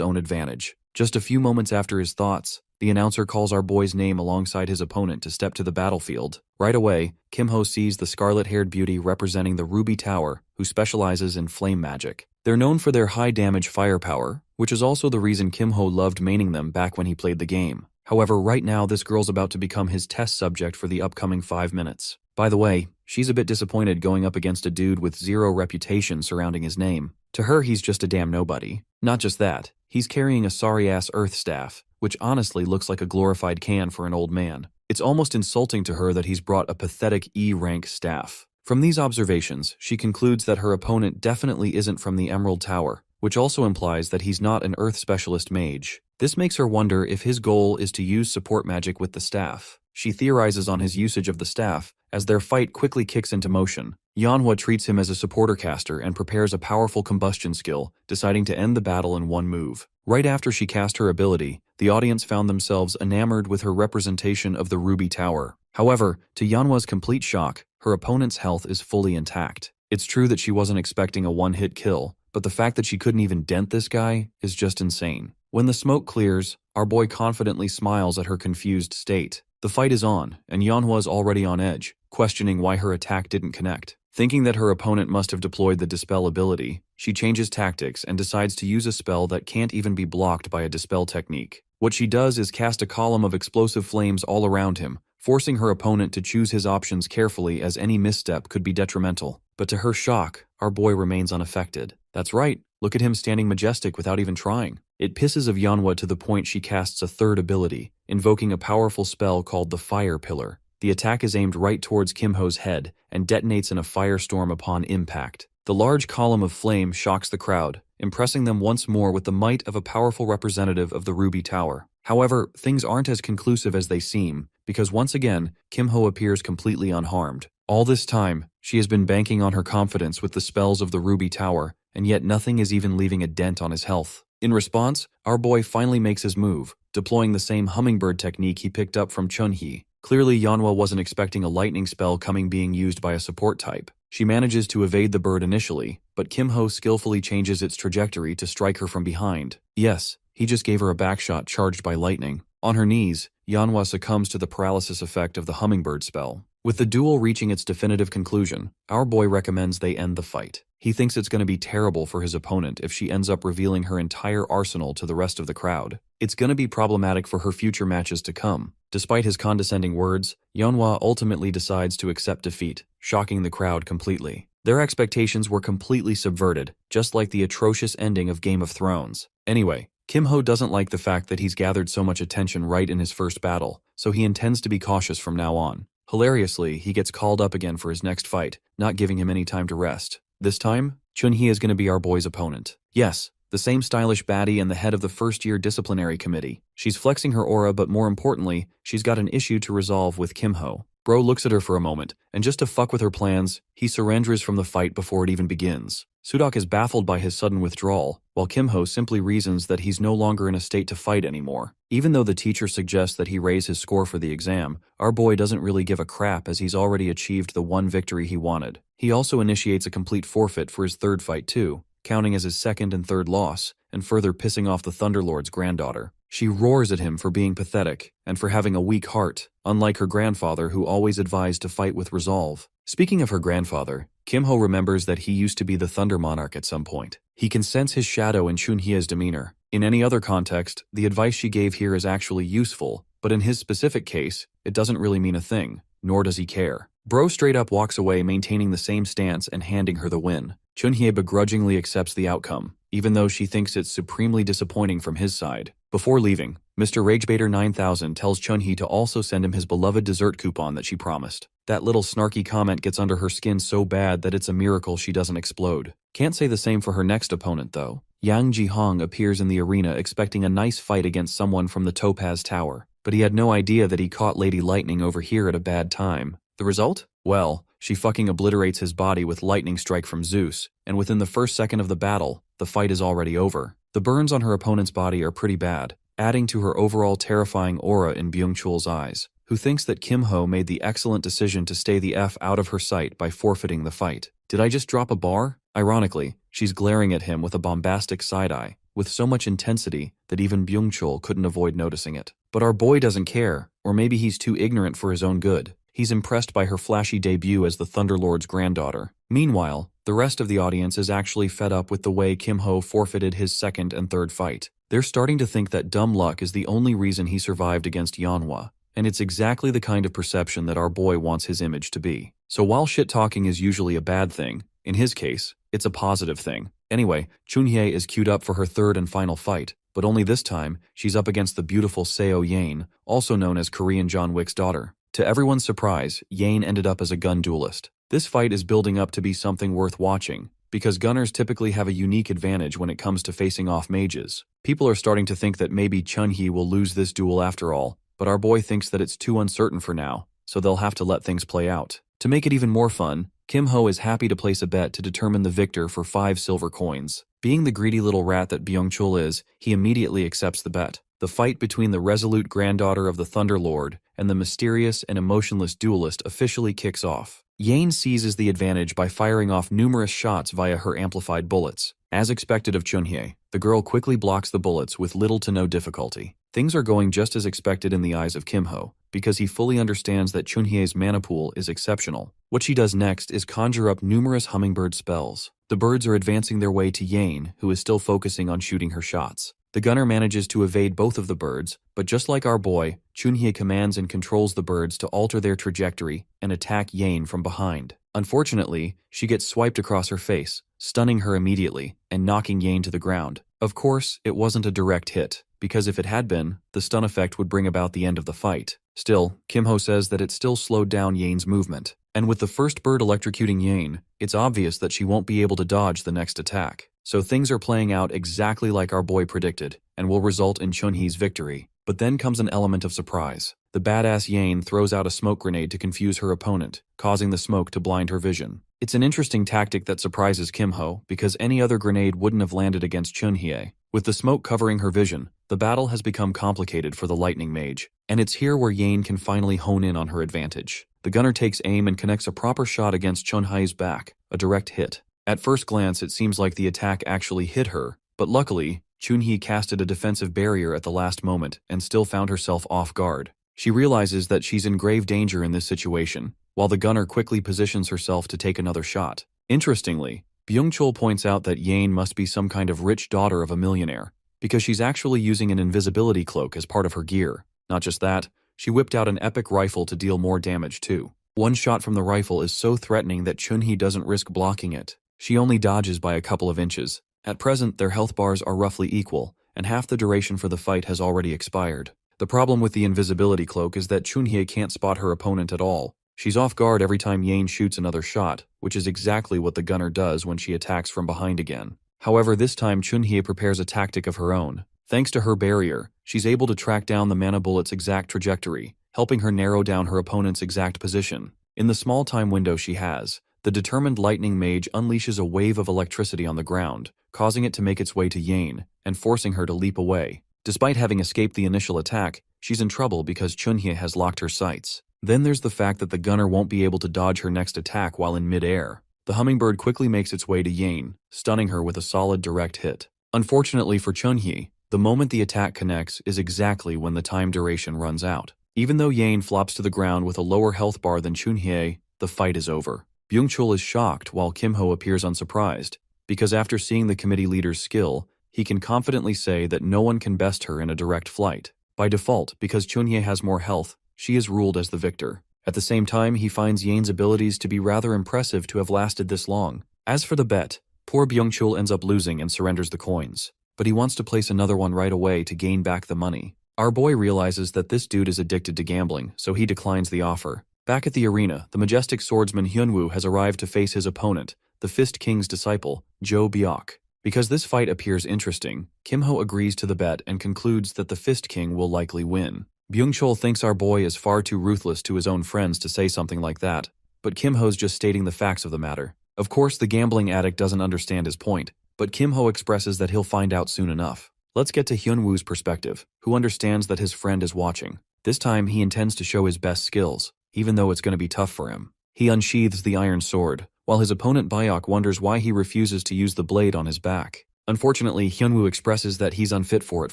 own advantage. Just a few moments after his thoughts, the announcer calls our boy's name alongside his opponent to step to the battlefield. Right away, Kim Ho sees the scarlet-haired beauty representing the Ruby Tower, who specializes in flame magic. They're known for their high-damage firepower, which is also the reason Kim Ho loved maining them back when he played the game. However, right now this girl's about to become his test subject for the upcoming 5 minutes. By the way, she's a bit disappointed going up against a dude with zero reputation surrounding his name. To her, he's just a damn nobody. Not just that, he's carrying a sorry-ass earth staff, which honestly looks like a glorified can for an old man. It's almost insulting to her that he's brought a pathetic E-rank staff. From these observations, she concludes that her opponent definitely isn't from the Emerald Tower, which also implies that he's not an Earth Specialist mage. This makes her wonder if his goal is to use support magic with the staff. She theorizes on his usage of the staff, as their fight quickly kicks into motion. Manhwa treats him as a supporter caster and prepares a powerful combustion skill, deciding to end the battle in one move. Right after she cast her ability, the audience found themselves enamored with her representation of the Ruby Tower. However, to Yanhwa's complete shock, her opponent's health is fully intact. It's true that she wasn't expecting a one-hit kill, but the fact that she couldn't even dent this guy is just insane. When the smoke clears, our boy confidently smiles at her confused state. The fight is on, and Yanhwa is already on edge, questioning why her attack didn't connect. Thinking that her opponent must have deployed the Dispel ability, she changes tactics and decides to use a spell that can't even be blocked by a Dispel technique. What she does is cast a column of explosive flames all around him, forcing her opponent to choose his options carefully as any misstep could be detrimental. But to her shock, our boy remains unaffected. That's right, look at him standing majestic without even trying. It pisses of Yanhwa to the point she casts a third ability, invoking a powerful spell called the Fire Pillar. The attack is aimed right towards Kim Ho's head and detonates in a firestorm upon impact. The large column of flame shocks the crowd, impressing them once more with the might of a powerful representative of the Ruby Tower. However, things aren't as conclusive as they seem, because once again, Kim Ho appears completely unharmed. All this time, she has been banking on her confidence with the spells of the Ruby Tower, and yet nothing is even leaving a dent on his health. In response, our boy finally makes his move, deploying the same hummingbird technique he picked up from Chunhee. Clearly, Yanhwa wasn't expecting a lightning spell coming being used by a support type. She manages to evade the bird initially, but Kim Ho skillfully changes its trajectory to strike her from behind. Yes, he just gave her a backshot charged by lightning. On her knees, Yanhwa succumbs to the paralysis effect of the hummingbird spell. With the duel reaching its definitive conclusion, our boy recommends they end the fight. He thinks it's going to be terrible for his opponent if she ends up revealing her entire arsenal to the rest of the crowd. It's going to be problematic for her future matches to come. Despite his condescending words, Yanhwa ultimately decides to accept defeat, shocking the crowd completely. Their expectations were completely subverted, just like the atrocious ending of Game of Thrones. Anyway, Kim Ho doesn't like the fact that he's gathered so much attention right in his first battle, so he intends to be cautious from now on. Hilariously, he gets called up again for his next fight, not giving him any time to rest. This time, Chunhee is going to be our boy's opponent. Yes, the same stylish baddie and the head of the first-year disciplinary committee. She's flexing her aura, but more importantly, she's got an issue to resolve with Kim Ho. Bro looks at her for a moment, and just to fuck with her plans, he surrenders from the fight before it even begins. Sudok is baffled by his sudden withdrawal, while Kim Ho simply reasons that he's no longer in a state to fight anymore. Even though the teacher suggests that he raise his score for the exam, our boy doesn't really give a crap as he's already achieved the one victory he wanted. He also initiates a complete forfeit for his third fight too, counting as his second and third loss, and further pissing off the Thunderlord's granddaughter. She roars at him for being pathetic, and for having a weak heart, unlike her grandfather who always advised to fight with resolve. Speaking of her grandfather, Kim Ho remembers that he used to be the Thunder Monarch at some point. He can sense his shadow in Chunhee's demeanor. In any other context, the advice she gave here is actually useful, but in his specific case, it doesn't really mean a thing, nor does he care. Bro straight up walks away maintaining the same stance and handing her the win. Chunhee begrudgingly accepts the outcome, even though she thinks it's supremely disappointing from his side. Before leaving, Mr. Ragebaiter 9000 tells Chunhee to also send him his beloved dessert coupon that she promised. That little snarky comment gets under her skin so bad that it's a miracle she doesn't explode. Can't say the same for her next opponent though. Yang Jihong appears in the arena expecting a nice fight against someone from the Topaz Tower, but he had no idea that he caught Lady Lightning over here at a bad time. The result? Well, she fucking obliterates his body with lightning strike from Zeus, and within the first second of the battle, the fight is already over. The burns on her opponent's body are pretty bad, adding to her overall terrifying aura in Byung-chul's eyes, who thinks that Kim-ho made the excellent decision to stay the F out of her sight by forfeiting the fight. Did I just drop a bar? Ironically, she's glaring at him with a bombastic side-eye, with so much intensity that even Byung-chul couldn't avoid noticing it. But our boy doesn't care, or maybe he's too ignorant for his own good. He's impressed by her flashy debut as the Thunderlord's granddaughter. Meanwhile, the rest of the audience is actually fed up with the way Kim-ho forfeited his second and third fight. They're starting to think that dumb luck is the only reason he survived against Manhwa, and it's exactly the kind of perception that our boy wants his image to be. So while shit-talking is usually a bad thing, in his case, it's a positive thing. Anyway, Chunhye is queued up for her third and final fight, but only this time, she's up against the beautiful Seo Yane, also known as Korean John Wick's daughter. To everyone's surprise, Yane ended up as a gun duelist. This fight is building up to be something worth watching, because gunners typically have a unique advantage when it comes to facing off mages. People are starting to think that maybe Chunhye will lose this duel after all, but our boy thinks that it's too uncertain for now, so they'll have to let things play out. To make it even more fun, Kim-ho is happy to place a bet to determine the victor for 5 silver coins. Being the greedy little rat that Byung-chul is, he immediately accepts the bet. The fight between the resolute granddaughter of the Thunderlord and the mysterious and emotionless duelist officially kicks off. Yane seizes the advantage by firing off numerous shots via her amplified bullets. As expected of Chunhye, the girl quickly blocks the bullets with little to no difficulty. Things are going just as expected in the eyes of Kim-ho, because he fully understands that Chunhye's mana pool is exceptional. What she does next is conjure up numerous hummingbird spells. The birds are advancing their way to Yane, who is still focusing on shooting her shots. The gunner manages to evade both of the birds, but just like our boy, Chunhye commands and controls the birds to alter their trajectory and attack Yane from behind. Unfortunately, she gets swiped across her face, stunning her immediately and knocking Yane to the ground. Of course, it wasn't a direct hit, because if it had been, the stun effect would bring about the end of the fight. Still, Kim-ho says that it still slowed down Yane's movement. And with the first bird electrocuting Yane, it's obvious that she won't be able to dodge the next attack. So things are playing out exactly like our boy predicted, and will result in Chunhye's victory. But then comes an element of surprise. The badass Yane throws out a smoke grenade to confuse her opponent, causing the smoke to blind her vision. It's an interesting tactic that surprises Kim-ho, because any other grenade wouldn't have landed against Chunhye. With the smoke covering her vision, the battle has become complicated for the lightning mage, and it's here where Yane can finally hone in on her advantage. The gunner takes aim and connects a proper shot against Chunhye's back, a direct hit. At first glance, it seems like the attack actually hit her, but luckily, Chunhye casted a defensive barrier at the last moment and still found herself off guard. She realizes that she's in grave danger in this situation, while the gunner quickly positions herself to take another shot. Interestingly, Byung-chul points out that Yane must be some kind of rich daughter of a millionaire, because she's actually using an invisibility cloak as part of her gear. Not just that, she whipped out an epic rifle to deal more damage too. One shot from the rifle is so threatening that Chunhye doesn't risk blocking it. She only dodges by a couple of inches. At present, their health bars are roughly equal, and half the duration for the fight has already expired. The problem with the invisibility cloak is that Chunhye can't spot her opponent at all. She's off guard every time Yane shoots another shot, which is exactly what the gunner does when she attacks from behind again. However, this time Chunhye prepares a tactic of her own. Thanks to her barrier, she's able to track down the mana bullet's exact trajectory, helping her narrow down her opponent's exact position. In the small time window she has, the determined lightning mage unleashes a wave of electricity on the ground, causing it to make its way to Yane, and forcing her to leap away. Despite having escaped the initial attack, she's in trouble because Chunhye has locked her sights. Then there's the fact that the gunner won't be able to dodge her next attack while in mid-air. The hummingbird quickly makes its way to Yane, stunning her with a solid direct hit. Unfortunately for Chunhye, the moment the attack connects is exactly when the time duration runs out. Even though Yane flops to the ground with a lower health bar than Chunhye, the fight is over. Byung-chul is shocked while Kim-ho appears unsurprised, because after seeing the committee leader's skill, he can confidently say that no one can best her in a direct flight. By default, because Chunhye has more health, she is ruled as the victor. At the same time, he finds Yane's abilities to be rather impressive to have lasted this long. As for the bet, poor Byung-chul ends up losing and surrenders the coins, but he wants to place another one right away to gain back the money. Our boy realizes that this dude is addicted to gambling, so he declines the offer. Back at the arena, the majestic swordsman Hyunwoo has arrived to face his opponent, the Fist King's disciple, Jo Byok. Because this fight appears interesting, Kim-ho agrees to the bet and concludes that the Fist King will likely win. Byung-chul thinks our boy is far too ruthless to his own friends to say something like that, but Kim-ho's just stating the facts of the matter. Of course, the gambling addict doesn't understand his point, but Kim-ho expresses that he'll find out soon enough. Let's get to Hyun-woo's perspective, who understands that his friend is watching. This time, he intends to show his best skills, even though it's going to be tough for him. He unsheathes the iron sword, while his opponent Byok wonders why he refuses to use the blade on his back. Unfortunately, Hyun-woo expresses that he's unfit for it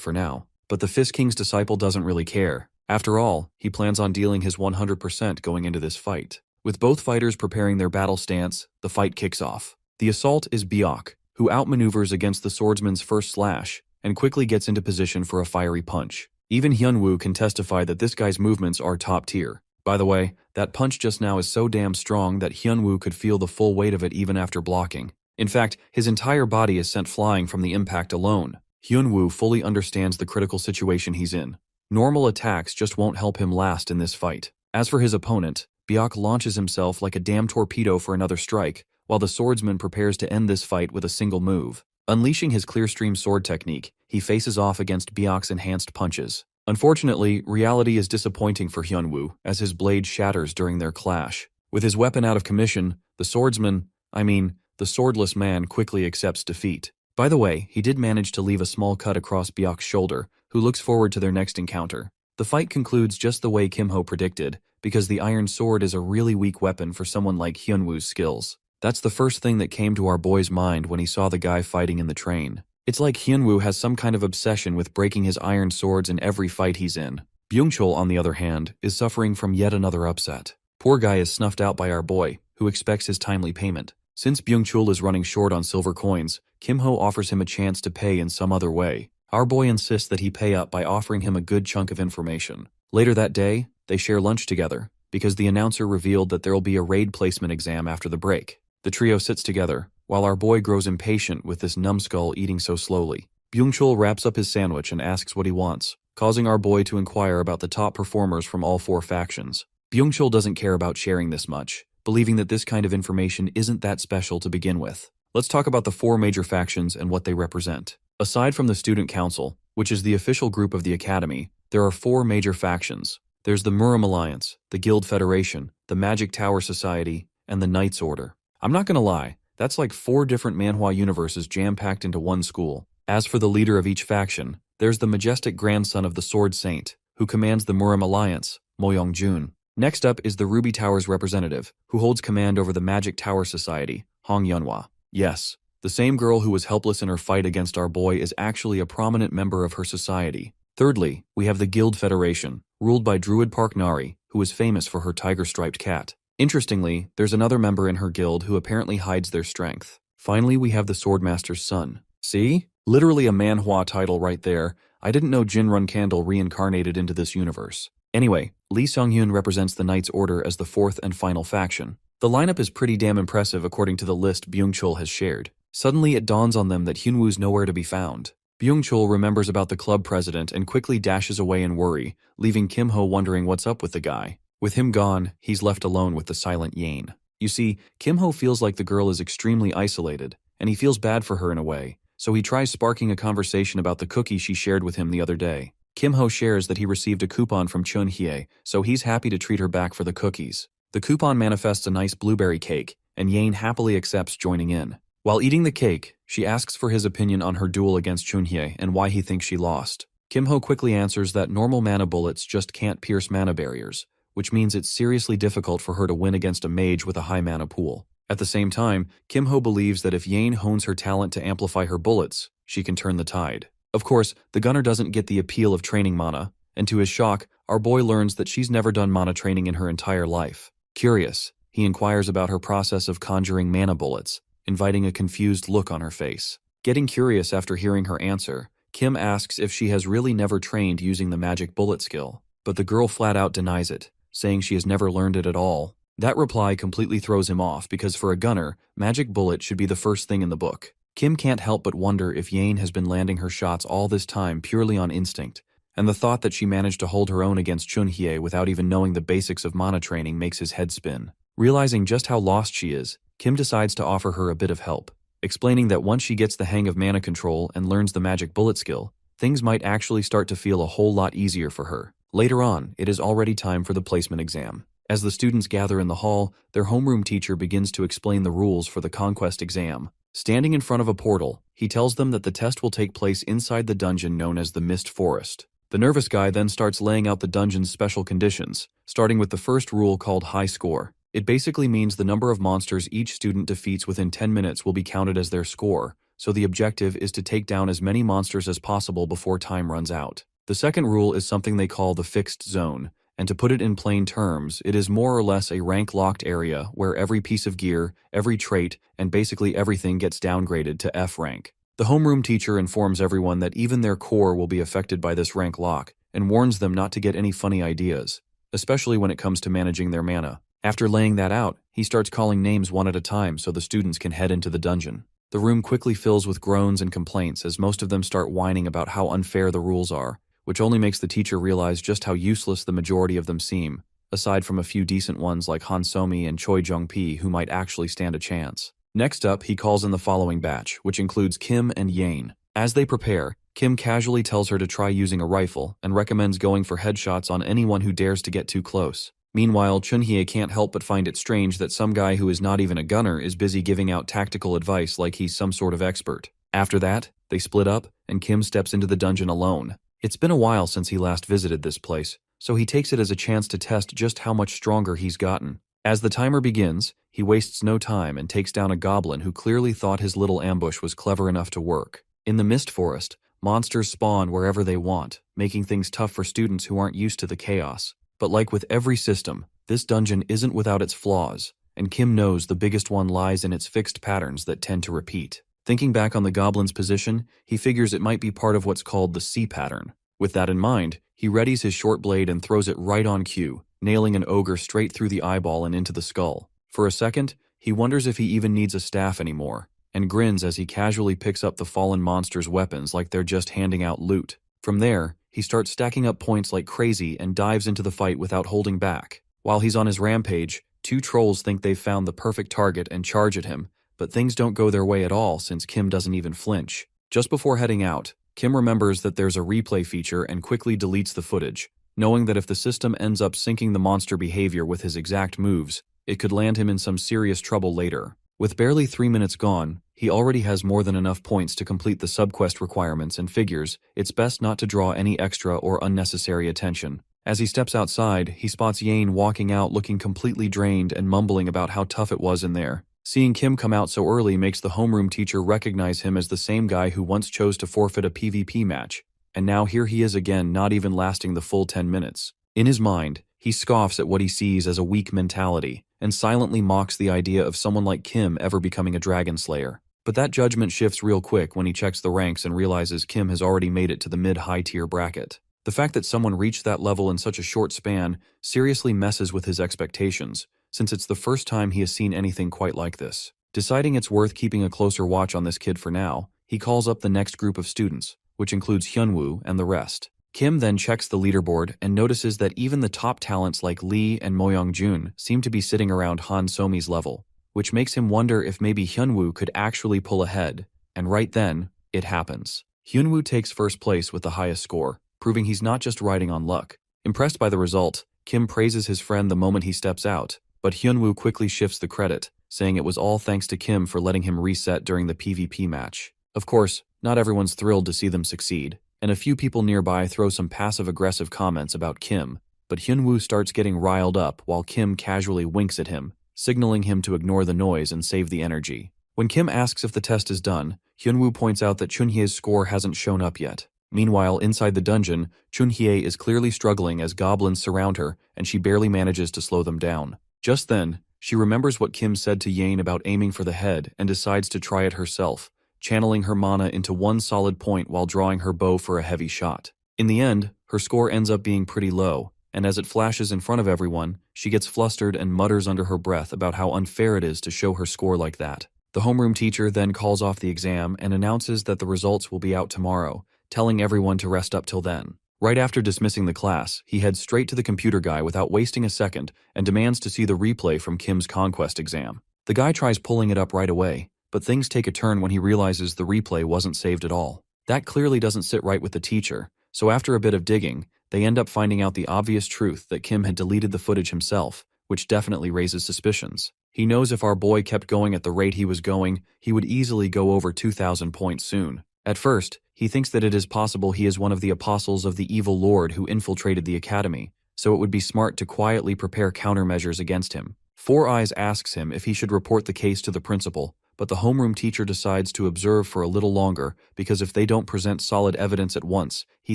for now, but the Fist King's disciple doesn't really care. After all, he plans on dealing his 100% going into this fight. With both fighters preparing their battle stance, the fight kicks off. The assault is Byok, who outmaneuvers against the swordsman's first slash, and quickly gets into position for a fiery punch. Even Hyun-woo can testify that this guy's movements are top tier. By the way, that punch just now is so damn strong that Hyun-woo could feel the full weight of it even after blocking. In fact, his entire body is sent flying from the impact alone. Hyun-woo fully understands the critical situation he's in. Normal attacks just won't help him last in this fight. As for his opponent, Byok launches himself like a damn torpedo for another strike, while the swordsman prepares to end this fight with a single move. Unleashing his clear-stream sword technique, he faces off against Byok's enhanced punches. Unfortunately, reality is disappointing for Hyun-woo, as his blade shatters during their clash. With his weapon out of commission, the swordless man quickly accepts defeat. By the way, he did manage to leave a small cut across Byok's shoulder, who looks forward to their next encounter. The fight concludes just the way Kim-ho predicted, because the iron sword is a really weak weapon for someone like Hyun-woo's skills. That's the first thing that came to our boy's mind when he saw the guy fighting in the train. It's like Hyun-woo has some kind of obsession with breaking his iron swords in every fight he's in. Byung-chul, on the other hand, is suffering from yet another upset. Poor guy is snuffed out by our boy, who expects his timely payment. Since Byung-chul is running short on silver coins, Kim-ho offers him a chance to pay in some other way. Our boy insists that he pay up by offering him a good chunk of information. Later that day, they share lunch together, because the announcer revealed that there'll be a raid placement exam after the break. The trio sits together, while our boy grows impatient with this numbskull eating so slowly. Byung-chul wraps up his sandwich and asks what he wants, causing our boy to inquire about the top performers from all four factions. Byung-chul doesn't care about sharing this much, believing that this kind of information isn't that special to begin with. Let's talk about the four major factions and what they represent. Aside from the Student Council, which is the official group of the Academy, there are four major factions. There's the Muram Alliance, the Guild Federation, the Magic Tower Society, and the Knights Order. I'm not gonna lie, that's like 4 different manhwa universes jam-packed into one school. As for the leader of each faction, there's the majestic grandson of the Sword Saint, who commands the Muram Alliance, Mo Young-jun. Next up is the Ruby Tower's representative, who holds command over the Magic Tower Society, Hong Yunhwa. Yes, the same girl who was helpless in her fight against our boy is actually a prominent member of her society. Thirdly, we have the Guild Federation, ruled by Druid Park Nari, who is famous for her tiger-striped cat. Interestingly, there's another member in her guild who apparently hides their strength. Finally, we have the Swordmaster's son. See? Literally a manhwa title right there. I didn't know Jinrun Candle reincarnated into this universe. Anyway, Lee Seong-hyun represents the Knights Order as the 4th and final faction. The lineup is pretty damn impressive according to the list Byung-chul has shared. Suddenly it dawns on them that Hyun-woo's nowhere to be found. Byung-chul remembers about the club president and quickly dashes away in worry, leaving Kim-ho wondering what's up with the guy. With him gone, he's left alone with the silent Yane. You see, Kim-ho feels like the girl is extremely isolated, and he feels bad for her in a way, so he tries sparking a conversation about the cookie she shared with him the other day. Kim-ho shares that he received a coupon from Chun-hye, so he's happy to treat her back for the cookies. The coupon manifests a nice blueberry cake, and Yane happily accepts joining in. While eating the cake, she asks for his opinion on her duel against Chun-hye and why he thinks she lost. Kim-ho quickly answers that normal mana bullets just can't pierce mana barriers, which means it's seriously difficult for her to win against a mage with a high mana pool. At the same time, Kim-ho believes that if Yane hones her talent to amplify her bullets, she can turn the tide. Of course, the gunner doesn't get the appeal of training mana, and to his shock, our boy learns that she's never done mana training in her entire life. Curious, he inquires about her process of conjuring mana bullets, inviting a confused look on her face. Getting curious after hearing her answer, Kim asks if she has really never trained using the magic bullet skill, but the girl flat out denies it, saying she has never learned it at all. That reply completely throws him off because for a gunner, magic bullet should be the first thing in the book. Kim can't help but wonder if Yane has been landing her shots all this time purely on instinct, and the thought that she managed to hold her own against Chun-hye without even knowing the basics of mana training makes his head spin. Realizing just how lost she is, Kim decides to offer her a bit of help, explaining that once she gets the hang of mana control and learns the magic bullet skill, things might actually start to feel a whole lot easier for her. Later on, it is already time for the placement exam. As the students gather in the hall, their homeroom teacher begins to explain the rules for the conquest exam. Standing in front of a portal, he tells them that the test will take place inside the dungeon known as the Mist Forest. The nervous guy then starts laying out the dungeon's special conditions, starting with the first rule called high score. It basically means the number of monsters each student defeats within 10 minutes will be counted as their score, so the objective is to take down as many monsters as possible before time runs out. The second rule is something they call the fixed zone, and to put it in plain terms, it is more or less a rank-locked area where every piece of gear, every trait, and basically everything gets downgraded to F rank. The homeroom teacher informs everyone that even their core will be affected by this rank lock, and warns them not to get any funny ideas, especially when it comes to managing their mana. After laying that out, he starts calling names one at a time so the students can head into the dungeon. The room quickly fills with groans and complaints as most of them start whining about how unfair the rules are, which only makes the teacher realize just how useless the majority of them seem, aside from a few decent ones like Hansomi and Choi Jung-pi who might actually stand a chance. Next up, he calls in the following batch, which includes Kim and Yane. As they prepare, Kim casually tells her to try using a rifle and recommends going for headshots on anyone who dares to get too close. Meanwhile, Chunhye can't help but find it strange that some guy who is not even a gunner is busy giving out tactical advice like he's some sort of expert. After that, they split up, and Kim steps into the dungeon alone. It's been a while since he last visited this place, so he takes it as a chance to test just how much stronger he's gotten. As the timer begins, he wastes no time and takes down a goblin who clearly thought his little ambush was clever enough to work. In the Mist Forest, monsters spawn wherever they want, making things tough for students who aren't used to the chaos. But like with every system, this dungeon isn't without its flaws, and Kim knows the biggest one lies in its fixed patterns that tend to repeat. Thinking back on the goblin's position, he figures it might be part of what's called the C pattern. With that in mind, he readies his short blade and throws it right on cue, nailing an ogre straight through the eyeball and into the skull. For a second, he wonders if he even needs a staff anymore, and grins as he casually picks up the fallen monster's weapons like they're just handing out loot. From there, he starts stacking up points like crazy and dives into the fight without holding back. While he's on his rampage, two trolls think they've found the perfect target and charge at him, but things don't go their way at all since Kim doesn't even flinch. Just before heading out, Kim remembers that there's a replay feature and quickly deletes the footage, knowing that if the system ends up syncing the monster behavior with his exact moves, it could land him in some serious trouble later. With barely 3 minutes gone, he already has more than enough points to complete the subquest requirements and figures it's best not to draw any extra or unnecessary attention. As he steps outside, he spots Yane walking out looking completely drained and mumbling about how tough it was in there. Seeing Kim come out so early makes the homeroom teacher recognize him as the same guy who once chose to forfeit a PvP match, and now here he is again, not even lasting the full 10 minutes. In his mind, he scoffs at what he sees as a weak mentality, and silently mocks the idea of someone like Kim ever becoming a dragon slayer. But that judgment shifts real quick when he checks the ranks and realizes Kim has already made it to the mid-high tier bracket. The fact that someone reached that level in such a short span seriously messes with his expectations, since it's the first time he has seen anything quite like this. Deciding it's worth keeping a closer watch on this kid for now, he calls up the next group of students, which includes Hyunwoo and the rest. Kim then checks the leaderboard and notices that even the top talents like Lee and Moyoung-jun seem to be sitting around Han Somi's level, which makes him wonder if maybe Hyunwoo could actually pull ahead, and right then, it happens. Hyunwoo takes first place with the highest score, proving he's not just riding on luck. Impressed by the result, Kim praises his friend the moment he steps out, but Hyunwoo quickly shifts the credit, saying it was all thanks to Kim for letting him reset during the PvP match. Of course, not everyone's thrilled to see them succeed, and a few people nearby throw some passive-aggressive comments about Kim, but Hyunwoo starts getting riled up while Kim casually winks at him, signaling him to ignore the noise and save the energy. When Kim asks if the test is done, Hyunwoo points out that Chunhye's score hasn't shown up yet. Meanwhile, inside the dungeon, Chunhye is clearly struggling as goblins surround her and she barely manages to slow them down. Just then, she remembers what Kim said to Yane about aiming for the head and decides to try it herself, channeling her mana into one solid point while drawing her bow for a heavy shot. In the end, her score ends up being pretty low, and as it flashes in front of everyone, she gets flustered and mutters under her breath about how unfair it is to show her score like that. The homeroom teacher then calls off the exam and announces that the results will be out tomorrow, telling everyone to rest up till then. Right after dismissing the class, he heads straight to the computer guy without wasting a second and demands to see the replay from Kim's conquest exam. The guy tries pulling it up right away, but things take a turn when he realizes the replay wasn't saved at all. That clearly doesn't sit right with the teacher, so after a bit of digging, they end up finding out the obvious truth that Kim had deleted the footage himself, which definitely raises suspicions. He knows if our boy kept going at the rate he was going, he would easily go over 2,000 points soon. At first, he thinks that it is possible he is one of the apostles of the evil lord who infiltrated the academy, so it would be smart to quietly prepare countermeasures against him. Four Eyes asks him if he should report the case to the principal, but the homeroom teacher decides to observe for a little longer because if they don't present solid evidence at once, he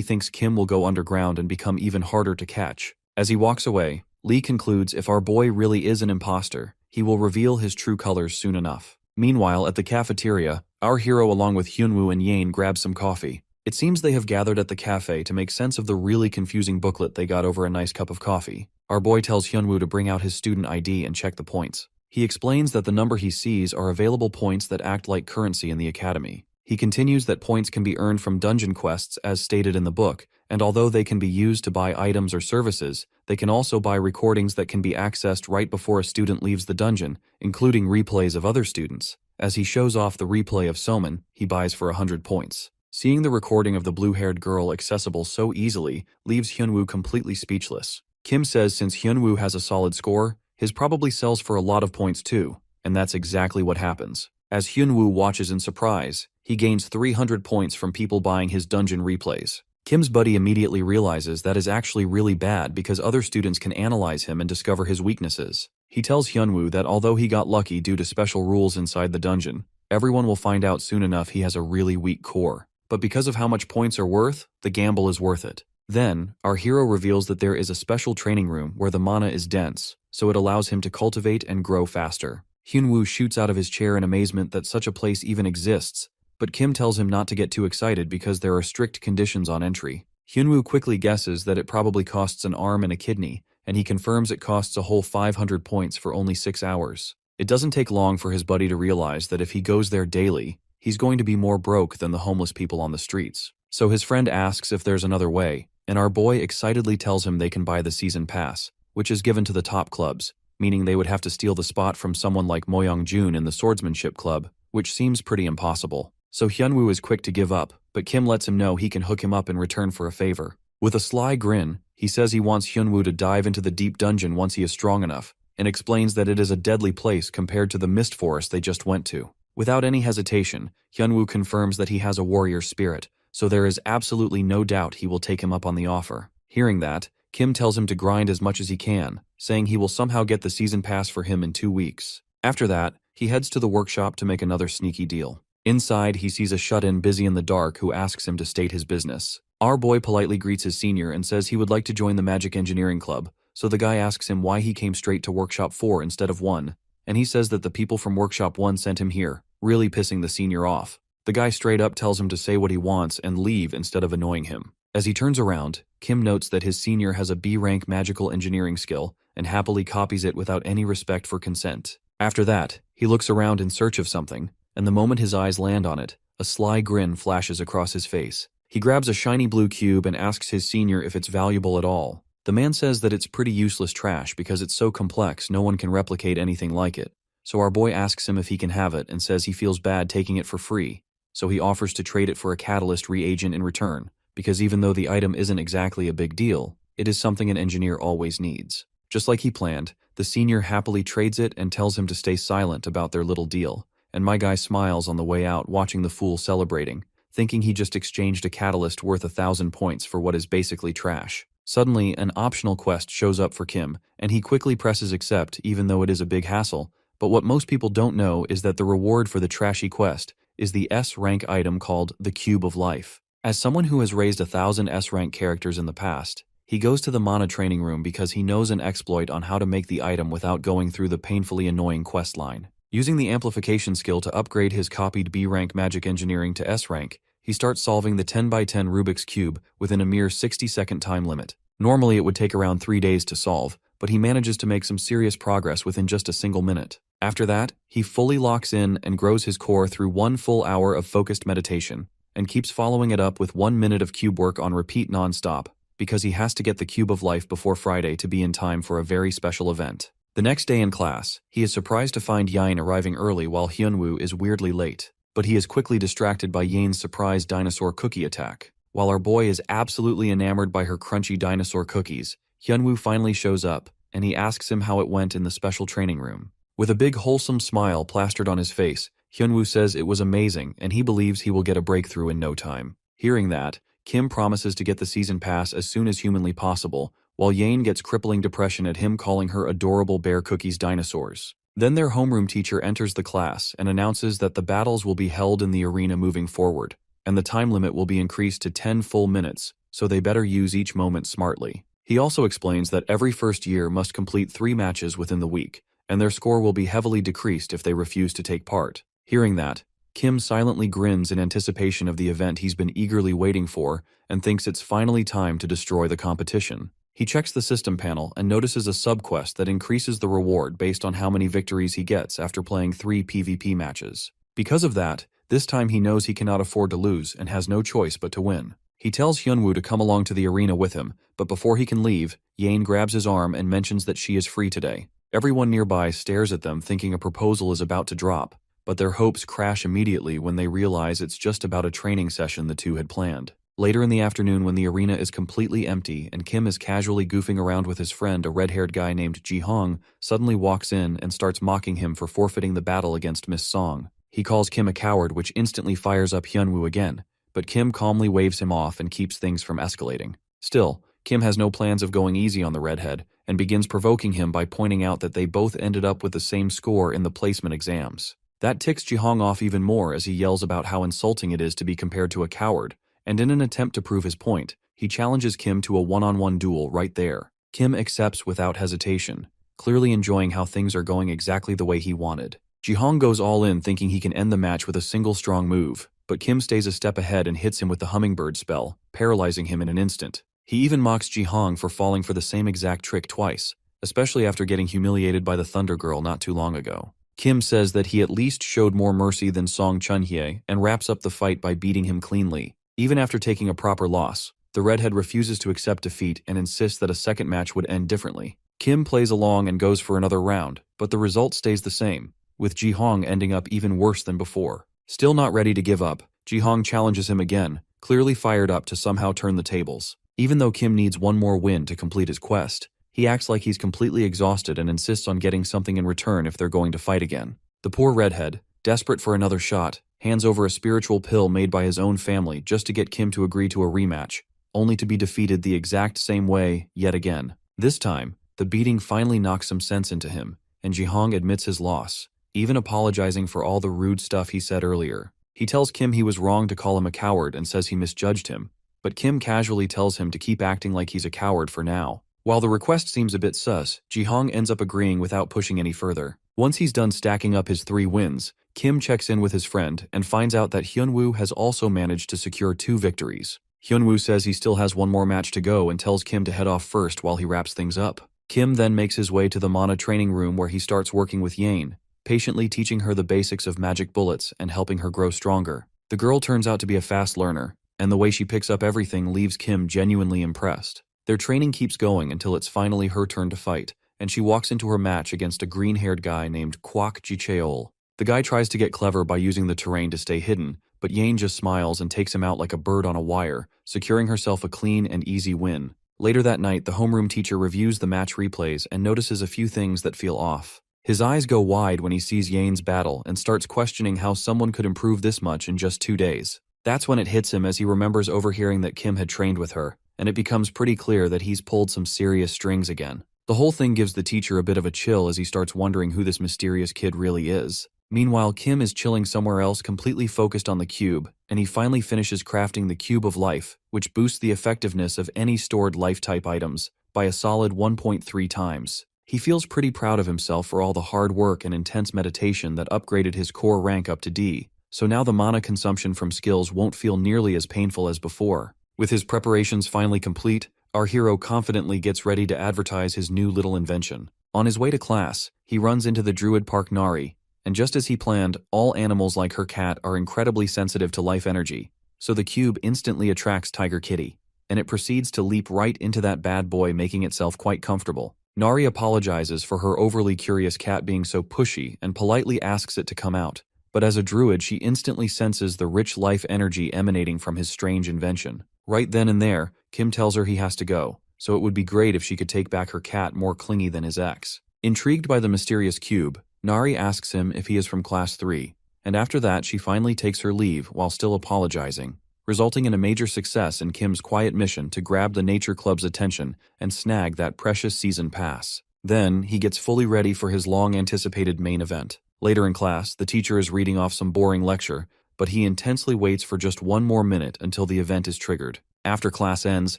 thinks Kim will go underground and become even harder to catch. As he walks away, Lee concludes if our boy really is an imposter, he will reveal his true colors soon enough. Meanwhile, at the cafeteria, our hero along with Hyunwoo and Yane grab some coffee. It seems they have gathered at the cafe to make sense of the really confusing booklet they got over a nice cup of coffee. Our boy tells Hyunwoo to bring out his student ID and check the points. He explains that the number he sees are available points that act like currency in the academy. He continues that points can be earned from dungeon quests as stated in the book, and although they can be used to buy items or services, they can also buy recordings that can be accessed right before a student leaves the dungeon, including replays of other students. As he shows off the replay of Soman, he buys for 100 points. Seeing the recording of the blue-haired girl accessible so easily leaves Hyunwoo completely speechless. Kim says since Hyunwoo has a solid score, his probably sells for a lot of points too, and that's exactly what happens. As Hyunwoo watches in surprise, he gains 300 points from people buying his dungeon replays. Kim's buddy immediately realizes that is actually really bad because other students can analyze him and discover his weaknesses. He tells Hyunwoo that although he got lucky due to special rules inside the dungeon, everyone will find out soon enough he has a really weak core. But because of how much points are worth, the gamble is worth it. Then, our hero reveals that there is a special training room where the mana is dense, so it allows him to cultivate and grow faster. Hyunwoo shoots out of his chair in amazement that such a place even exists, but Kim tells him not to get too excited because there are strict conditions on entry. Hyunwoo quickly guesses that it probably costs an arm and a kidney, and he confirms it costs a whole 500 points for only 6 hours. It doesn't take long for his buddy to realize that if he goes there daily, he's going to be more broke than the homeless people on the streets. So his friend asks if there's another way, and our boy excitedly tells him they can buy the season pass, which is given to the top clubs, meaning they would have to steal the spot from someone like Moyoung-jun in the swordsmanship club, which seems pretty impossible. So Hyunwoo is quick to give up, but Kim lets him know he can hook him up in return for a favor. With a sly grin, he says he wants Hyunwoo to dive into the deep dungeon once he is strong enough, and explains that it is a deadly place compared to the mist forest they just went to. Without any hesitation, Hyunwoo confirms that he has a warrior spirit, so there is absolutely no doubt he will take him up on the offer. Hearing that, Kim tells him to grind as much as he can, saying he will somehow get the season pass for him in 2 weeks. After that, he heads to the workshop to make another sneaky deal. Inside, he sees a shut-in busy in the dark who asks him to state his business. Our boy politely greets his senior and says he would like to join the Magic Engineering Club, so the guy asks him why he came straight to Workshop 4 instead of 1, and he says that the people from Workshop 1 sent him here, really pissing the senior off. The guy straight up tells him to say what he wants and leave instead of annoying him. As he turns around, Kim notes that his senior has a B-rank magical engineering skill and happily copies it without any respect for consent. After that, he looks around in search of something, and the moment his eyes land on it, a sly grin flashes across his face. He grabs a shiny blue cube and asks his senior if it's valuable at all. The man says that it's pretty useless trash because it's so complex no one can replicate anything like it. So our boy asks him if he can have it and says he feels bad taking it for free, so he offers to trade it for a catalyst reagent in return, because even though the item isn't exactly a big deal, it is something an engineer always needs. Just like he planned, the senior happily trades it and tells him to stay silent about their little deal, and my guy smiles on the way out watching the fool celebrating, thinking he just exchanged a catalyst worth 1,000 points for what is basically trash. Suddenly, an optional quest shows up for Kim, and he quickly presses accept even though it is a big hassle, but what most people don't know is that the reward for the trashy quest is the S-rank item called the Cube of Life. As someone who has raised 1,000 S-rank characters in the past, he goes to the Mana training room because he knows an exploit on how to make the item without going through the painfully annoying quest line. Using the amplification skill to upgrade his copied B-rank magic engineering to S-rank, he starts solving the 10x10 Rubik's Cube within a mere 60-second time limit. Normally it would take around 3 days to solve, but he manages to make some serious progress within just a single minute. After that, he fully locks in and grows his core through 1 full hour of focused meditation, and keeps following it up with 1 minute of cube work on repeat non-stop, because he has to get the Cube of Life before Friday to be in time for a very special event. The next day in class, he is surprised to find Yain arriving early while Hyunwoo is weirdly late, but he is quickly distracted by Yain's surprise dinosaur cookie attack. While our boy is absolutely enamored by her crunchy dinosaur cookies, Hyunwoo finally shows up, and he asks him how it went in the special training room. With a big wholesome smile plastered on his face, Hyunwoo says it was amazing and he believes he will get a breakthrough in no time. Hearing that, Kim promises to get the season pass as soon as humanly possible, while Yane gets crippling depression at him calling her adorable bear cookies dinosaurs. Then their homeroom teacher enters the class and announces that the battles will be held in the arena moving forward, and the time limit will be increased to 10 full minutes, so they better use each moment smartly. He also explains that every first year must complete 3 matches within the week, and their score will be heavily decreased if they refuse to take part. Hearing that, Kim silently grins in anticipation of the event he's been eagerly waiting for and thinks it's finally time to destroy the competition. He checks the system panel and notices a subquest that increases the reward based on how many victories he gets after playing 3 PvP matches. Because of that, this time he knows he cannot afford to lose and has no choice but to win. He tells Hyunwoo to come along to the arena with him, but before he can leave, Yane grabs his arm and mentions that she is free today. Everyone nearby stares at them thinking a proposal is about to drop, but their hopes crash immediately when they realize it's just about a training session the two had planned. Later in the afternoon, when the arena is completely empty and Kim is casually goofing around with his friend, a red-haired guy named Ji-hong suddenly walks in and starts mocking him for forfeiting the battle against Miss Song. He calls Kim a coward, which instantly fires up Hyunwoo again, but Kim calmly waves him off and keeps things from escalating. Still, Kim has no plans of going easy on the redhead and begins provoking him by pointing out that they both ended up with the same score in the placement exams. That ticks Ji-hong off even more as he yells about how insulting it is to be compared to a coward, and in an attempt to prove his point, he challenges Kim to a one-on-one duel right there. Kim accepts without hesitation, clearly enjoying how things are going exactly the way he wanted. Ji-hong goes all in thinking he can end the match with a single strong move, but Kim stays a step ahead and hits him with the hummingbird spell, paralyzing him in an instant. He even mocks Ji-hong for falling for the same exact trick twice, especially after getting humiliated by the Thunder Girl not too long ago. Kim says that he at least showed more mercy than Song Chunhye and wraps up the fight by beating him cleanly. Even after taking a proper loss, the redhead refuses to accept defeat and insists that a second match would end differently. Kim plays along and goes for another round, but the result stays the same, with Ji-hong ending up even worse than before. Still not ready to give up, Ji-hong challenges him again, clearly fired up to somehow turn the tables. Even though Kim needs one more win to complete his quest, he acts like he's completely exhausted and insists on getting something in return if they're going to fight again. The poor redhead, desperate for another shot, hands over a spiritual pill made by his own family just to get Kim to agree to a rematch, only to be defeated the exact same way yet again. This time, the beating finally knocks some sense into him, and Ji-hong admits his loss, even apologizing for all the rude stuff he said earlier. He tells Kim he was wrong to call him a coward and says he misjudged him, but Kim casually tells him to keep acting like he's a coward for now. While the request seems a bit sus, Ji-hong ends up agreeing without pushing any further. Once he's done stacking up his 3 wins, Kim checks in with his friend and finds out that Hyunwoo has also managed to secure 2 victories. Hyunwoo says he still has one more match to go and tells Kim to head off first while he wraps things up. Kim then makes his way to the Mana training room where he starts working with Yane, patiently teaching her the basics of magic bullets and helping her grow stronger. The girl turns out to be a fast learner, and the way she picks up everything leaves Kim genuinely impressed. Their training keeps going until it's finally her turn to fight, and she walks into her match against a green-haired guy named Kwak Ji-cheol. The guy tries to get clever by using the terrain to stay hidden, but Yane just smiles and takes him out like a bird on a wire, securing herself a clean and easy win. Later that night, the homeroom teacher reviews the match replays and notices a few things that feel off. His eyes go wide when he sees Yane's battle and starts questioning how someone could improve this much in just 2 days. That's when it hits him as he remembers overhearing that Kim had trained with her, and it becomes pretty clear that he's pulled some serious strings again. The whole thing gives the teacher a bit of a chill as he starts wondering who this mysterious kid really is. Meanwhile, Kim is chilling somewhere else completely focused on the cube, and he finally finishes crafting the Cube of Life, which boosts the effectiveness of any stored life-type items by a solid 1.3 times. He feels pretty proud of himself for all the hard work and intense meditation that upgraded his core rank up to D, so now the mana consumption from skills won't feel nearly as painful as before. With his preparations finally complete, our hero confidently gets ready to advertise his new little invention. On his way to class, he runs into the Druid Park Nari, and just as he planned, all animals like her cat are incredibly sensitive to life energy, so the cube instantly attracts Tiger Kitty, and it proceeds to leap right into that bad boy, making itself quite comfortable. Nari apologizes for her overly curious cat being so pushy and politely asks it to come out, but as a druid she instantly senses the rich life energy emanating from his strange invention. Right then and there, Kim tells her he has to go, so it would be great if she could take back her cat more clingy than his ex. Intrigued by the mysterious cube, Nari asks him if he is from Class 3, and after that she finally takes her leave while still apologizing, resulting in a major success in Kim's quiet mission to grab the Nature Club's attention and snag that precious season pass. Then, he gets fully ready for his long-anticipated main event. Later in class, the teacher is reading off some boring lecture, but he intensely waits for just one more minute until the event is triggered. After class ends,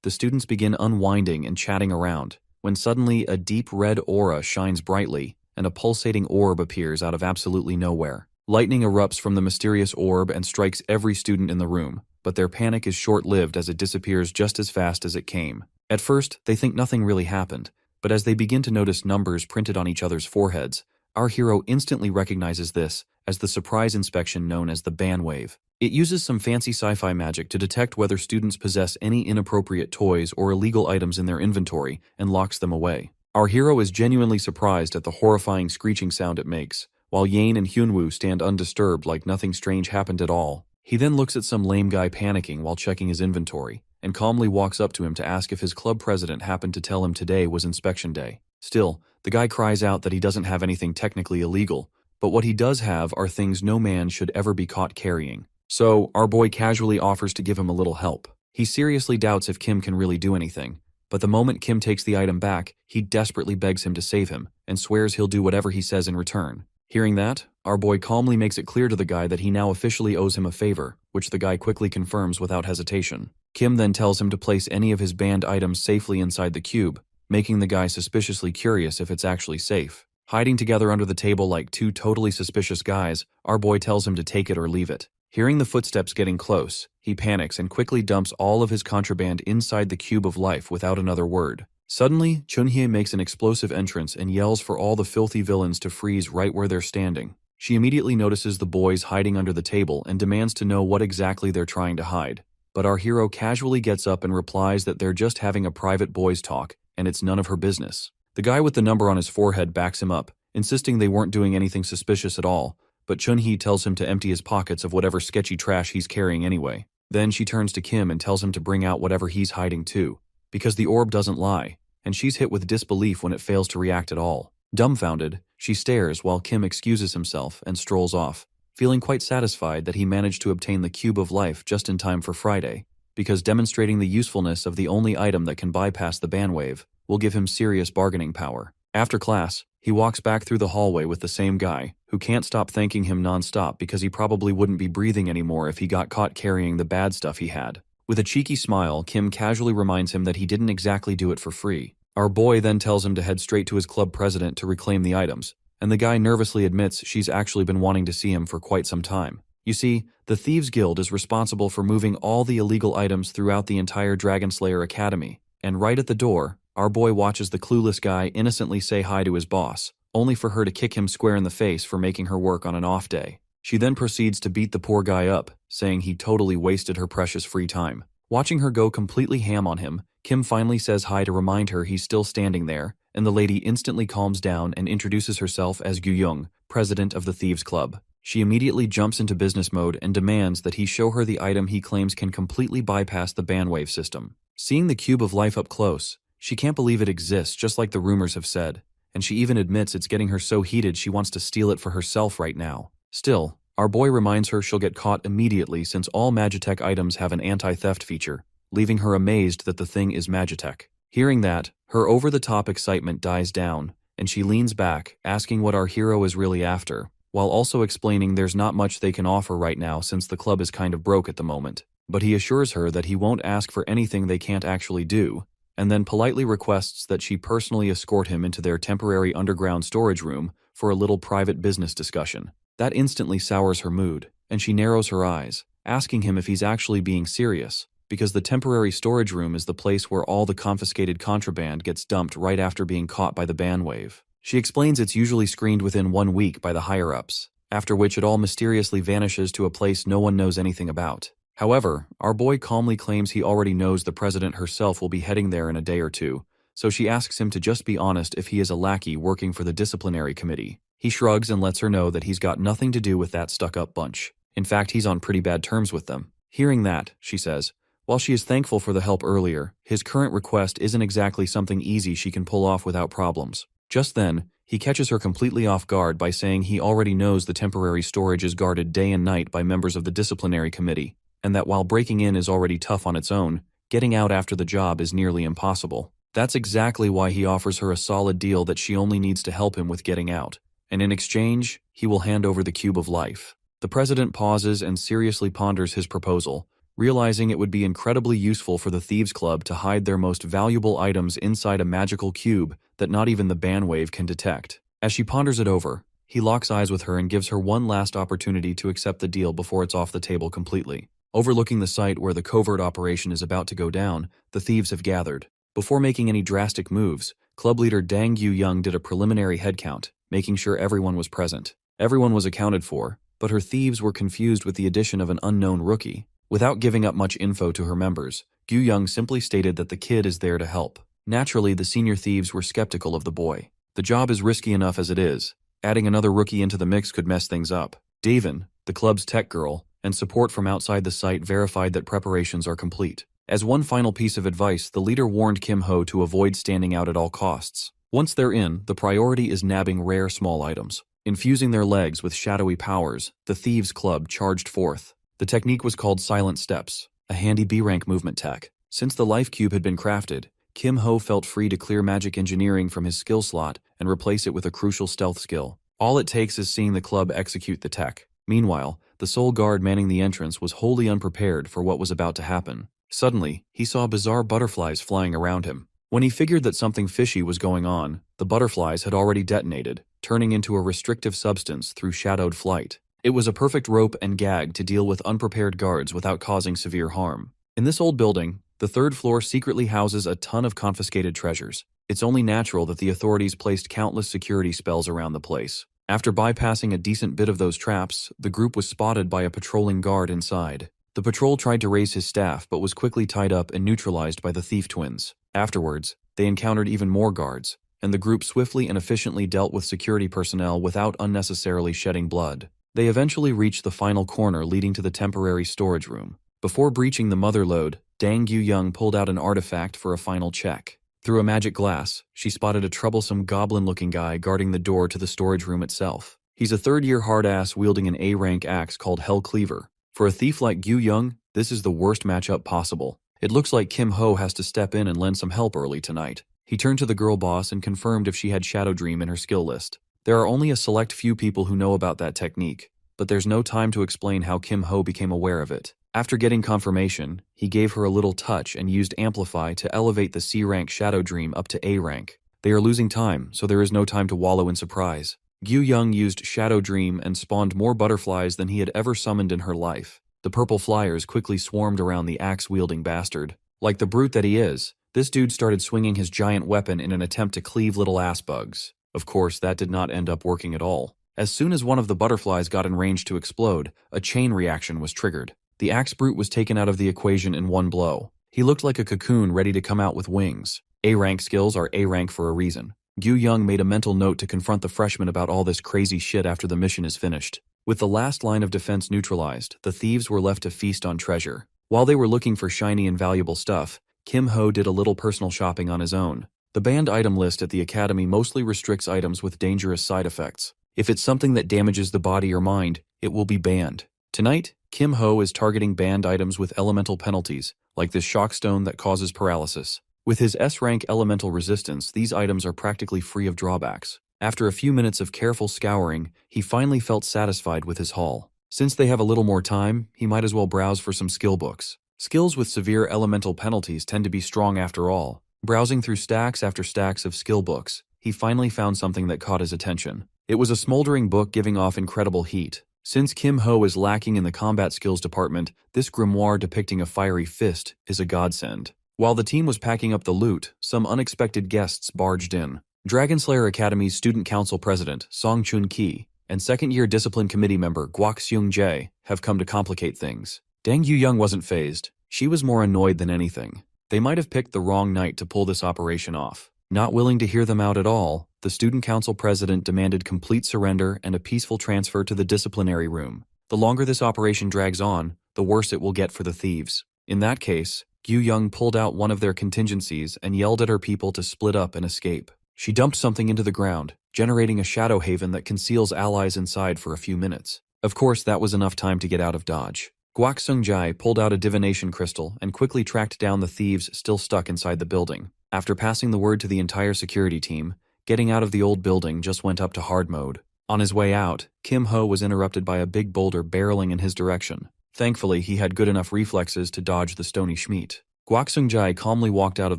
the students begin unwinding and chatting around, when suddenly a deep red aura shines brightly, and a pulsating orb appears out of absolutely nowhere. Lightning erupts from the mysterious orb and strikes every student in the room, but their panic is short-lived as it disappears just as fast as it came. At first, they think nothing really happened, but as they begin to notice numbers printed on each other's foreheads, our hero instantly recognizes this as the surprise inspection known as the ban wave. It uses some fancy sci-fi magic to detect whether students possess any inappropriate toys or illegal items in their inventory and locks them away. Our hero is genuinely surprised at the horrifying screeching sound it makes, while Yane and Hyunwoo stand undisturbed like nothing strange happened at all. He then looks at some lame guy panicking while checking his inventory, and calmly walks up to him to ask if his club president happened to tell him today was inspection day. Still, the guy cries out that he doesn't have anything technically illegal, but what he does have are things no man should ever be caught carrying. So, our boy casually offers to give him a little help. He seriously doubts if Kim can really do anything, but the moment Kim takes the item back, he desperately begs him to save him, and swears he'll do whatever he says in return. Hearing that, our boy calmly makes it clear to the guy that he now officially owes him a favor, which the guy quickly confirms without hesitation. Kim then tells him to place any of his banned items safely inside the cube, making the guy suspiciously curious if it's actually safe. Hiding together under the table like two totally suspicious guys, our boy tells him to take it or leave it. Hearing the footsteps getting close, he panics and quickly dumps all of his contraband inside the cube of life without another word. Suddenly, Chunhye makes an explosive entrance and yells for all the filthy villains to freeze right where they're standing. She immediately notices the boys hiding under the table and demands to know what exactly they're trying to hide. But our hero casually gets up and replies that they're just having a private boys' talk, and it's none of her business. The guy with the number on his forehead backs him up, insisting they weren't doing anything suspicious at all, but Chunhye tells him to empty his pockets of whatever sketchy trash he's carrying anyway. Then she turns to Kim and tells him to bring out whatever he's hiding too, because the orb doesn't lie, and she's hit with disbelief when it fails to react at all. Dumbfounded, she stares while Kim excuses himself and strolls off, feeling quite satisfied that he managed to obtain the Cube of Life just in time for Friday, because demonstrating the usefulness of the only item that can bypass the ban wave will give him serious bargaining power. After class, he walks back through the hallway with the same guy, who can't stop thanking him non-stop because he probably wouldn't be breathing anymore if he got caught carrying the bad stuff he had. With a cheeky smile, Kim casually reminds him that he didn't exactly do it for free. Our boy then tells him to head straight to his club president to reclaim the items, and the guy nervously admits she's actually been wanting to see him for quite some time. You see, the Thieves Guild is responsible for moving all the illegal items throughout the entire Dragon Slayer Academy, and right at the door, our boy watches the clueless guy innocently say hi to his boss, only for her to kick him square in the face for making her work on an off day. She then proceeds to beat the poor guy up, saying he totally wasted her precious free time. Watching her go completely ham on him, Kim finally says hi to remind her he's still standing there, and the lady instantly calms down and introduces herself as Gu-young, president of the Thieves Club. She immediately jumps into business mode and demands that he show her the item he claims can completely bypass the bandwave system. Seeing the Cube of Life up close, she can't believe it exists just like the rumors have said, and she even admits it's getting her so heated she wants to steal it for herself right now. Still, our boy reminds her she'll get caught immediately since all Magitech items have an anti-theft feature, leaving her amazed that the thing is Magitech. Hearing that, her over-the-top excitement dies down, and she leans back, asking what our hero is really after, while also explaining there's not much they can offer right now since the club is kind of broke at the moment. But he assures her that he won't ask for anything they can't actually do, and then politely requests that she personally escort him into their temporary underground storage room for a little private business discussion. That instantly sours her mood, and she narrows her eyes, asking him if he's actually being serious, because the temporary storage room is the place where all the confiscated contraband gets dumped right after being caught by the ban wave. She explains it's usually screened within 1 week by the higher-ups, after which it all mysteriously vanishes to a place no one knows anything about. However, our boy calmly claims he already knows the president herself will be heading there in a day or two, so she asks him to just be honest if he is a lackey working for the disciplinary committee. He shrugs and lets her know that he's got nothing to do with that stuck-up bunch. In fact, he's on pretty bad terms with them. Hearing that, she says, While she is thankful for the help earlier, his current request isn't exactly something easy she can pull off without problems. Just then, he catches her completely off guard by saying he already knows the temporary storage is guarded day and night by members of the disciplinary committee, and that while breaking in is already tough on its own, getting out after the job is nearly impossible. That's exactly why he offers her a solid deal that she only needs to help him with getting out, and in exchange, he will hand over the Cube of Life. The president pauses and seriously ponders his proposal, realizing it would be incredibly useful for the Thieves Club to hide their most valuable items inside a magical cube that not even the bandwave can detect. As she ponders it over, he locks eyes with her and gives her one last opportunity to accept the deal before it's off the table completely. Overlooking the site where the covert operation is about to go down, the thieves have gathered. Before making any drastic moves, club leader Dang Yu-young did a preliminary headcount, making sure everyone was present. Everyone was accounted for, but her thieves were confused with the addition of an unknown rookie. Without giving up much info to her members, Yu-young simply stated that the kid is there to help. Naturally, the senior thieves were skeptical of the boy. The job is risky enough as it is. Adding another rookie into the mix could mess things up. Davin, the club's tech girl, and support from outside the site verified that preparations are complete. As one final piece of advice, the leader warned Kim Ho to avoid standing out at all costs. Once they're in, the priority is nabbing rare small items. Infusing their legs with shadowy powers, the Thieves Club charged forth. The technique was called Silent Steps, a handy B-rank movement tech. Since the life cube had been crafted, Kim Ho felt free to clear magic engineering from his skill slot and replace it with a crucial stealth skill. All it takes is seeing the club execute the tech. Meanwhile, the sole guard manning the entrance was wholly unprepared for what was about to happen. Suddenly, he saw bizarre butterflies flying around him. When he figured that something fishy was going on, the butterflies had already detonated, turning into a restrictive substance through shadowed flight. It was a perfect rope and gag to deal with unprepared guards without causing severe harm. In this old building, the third floor secretly houses a ton of confiscated treasures. It's only natural that the authorities placed countless security spells around the place. After bypassing a decent bit of those traps, the group was spotted by a patrolling guard inside. The patrol tried to raise his staff but was quickly tied up and neutralized by the thief twins. Afterwards, they encountered even more guards, and the group swiftly and efficiently dealt with security personnel without unnecessarily shedding blood. They eventually reached the final corner leading to the temporary storage room. Before breaching the mother lode, Dang Yu-young pulled out an artifact for a final check. Through a magic glass, she spotted a troublesome goblin-looking guy guarding the door to the storage room itself. He's a third-year hard-ass wielding an A-rank axe called Hell Cleaver. For a thief like Yu-young, this is the worst matchup possible. It looks like Kim Ho has to step in and lend some help early tonight. He turned to the girl boss and confirmed if she had Shadow Dream in her skill list. There are only a select few people who know about that technique, but there's no time to explain how Kim Ho became aware of it. After getting confirmation, he gave her a little touch and used Amplify to elevate the C-rank Shadow Dream up to A-rank. They are losing time, so there is no time to wallow in surprise. Yu-young used Shadow Dream and spawned more butterflies than he had ever summoned in her life. The purple flyers quickly swarmed around the axe-wielding bastard. Like the brute that he is, this dude started swinging his giant weapon in an attempt to cleave little ass bugs. Of course, that did not end up working at all. As soon as one of the butterflies got in range to explode, a chain reaction was triggered. The axe brute was taken out of the equation in one blow. He looked like a cocoon ready to come out with wings. A-rank skills are A-rank for a reason. Yu-young made a mental note to confront the freshman about all this crazy shit after the mission is finished. With the last line of defense neutralized, the thieves were left to feast on treasure. While they were looking for shiny and valuable stuff, Kim Ho did a little personal shopping on his own. The banned item list at the academy mostly restricts items with dangerous side effects. If it's something that damages the body or mind, it will be banned. Tonight, Kim Ho is targeting banned items with elemental penalties, like this shock stone that causes paralysis. With his S-rank elemental resistance, these items are practically free of drawbacks. After a few minutes of careful scouring, he finally felt satisfied with his haul. Since they have a little more time, he might as well browse for some skill books. Skills with severe elemental penalties tend to be strong after all. Browsing through stacks after stacks of skill books, he finally found something that caught his attention. It was a smoldering book giving off incredible heat. Since Kim Ho is lacking in the combat skills department, this grimoire depicting a fiery fist is a godsend. While the team was packing up the loot, some unexpected guests barged in. Dragonslayer Academy's Student Council President, Song Chun-ki, and second-year Discipline Committee member Guak Seung-jae have come to complicate things. Dang Yu-young wasn't fazed. She was more annoyed than anything. They might have picked the wrong night to pull this operation off. Not willing to hear them out at all, the Student Council President demanded complete surrender and a peaceful transfer to the disciplinary room. The longer this operation drags on, the worse it will get for the thieves. In that case, Gyu Young pulled out one of their contingencies and yelled at her people to split up and escape. She dumped something into the ground, generating a shadow haven that conceals allies inside for a few minutes. Of course, that was enough time to get out of Dodge. Guak Sungjai pulled out a divination crystal and quickly tracked down the thieves still stuck inside the building. After passing the word to the entire security team, getting out of the old building just went up to hard mode. On his way out, Kim Ho was interrupted by a big boulder barreling in his direction. Thankfully, he had good enough reflexes to dodge the stony Schmeat. Guak Sungjai calmly walked out of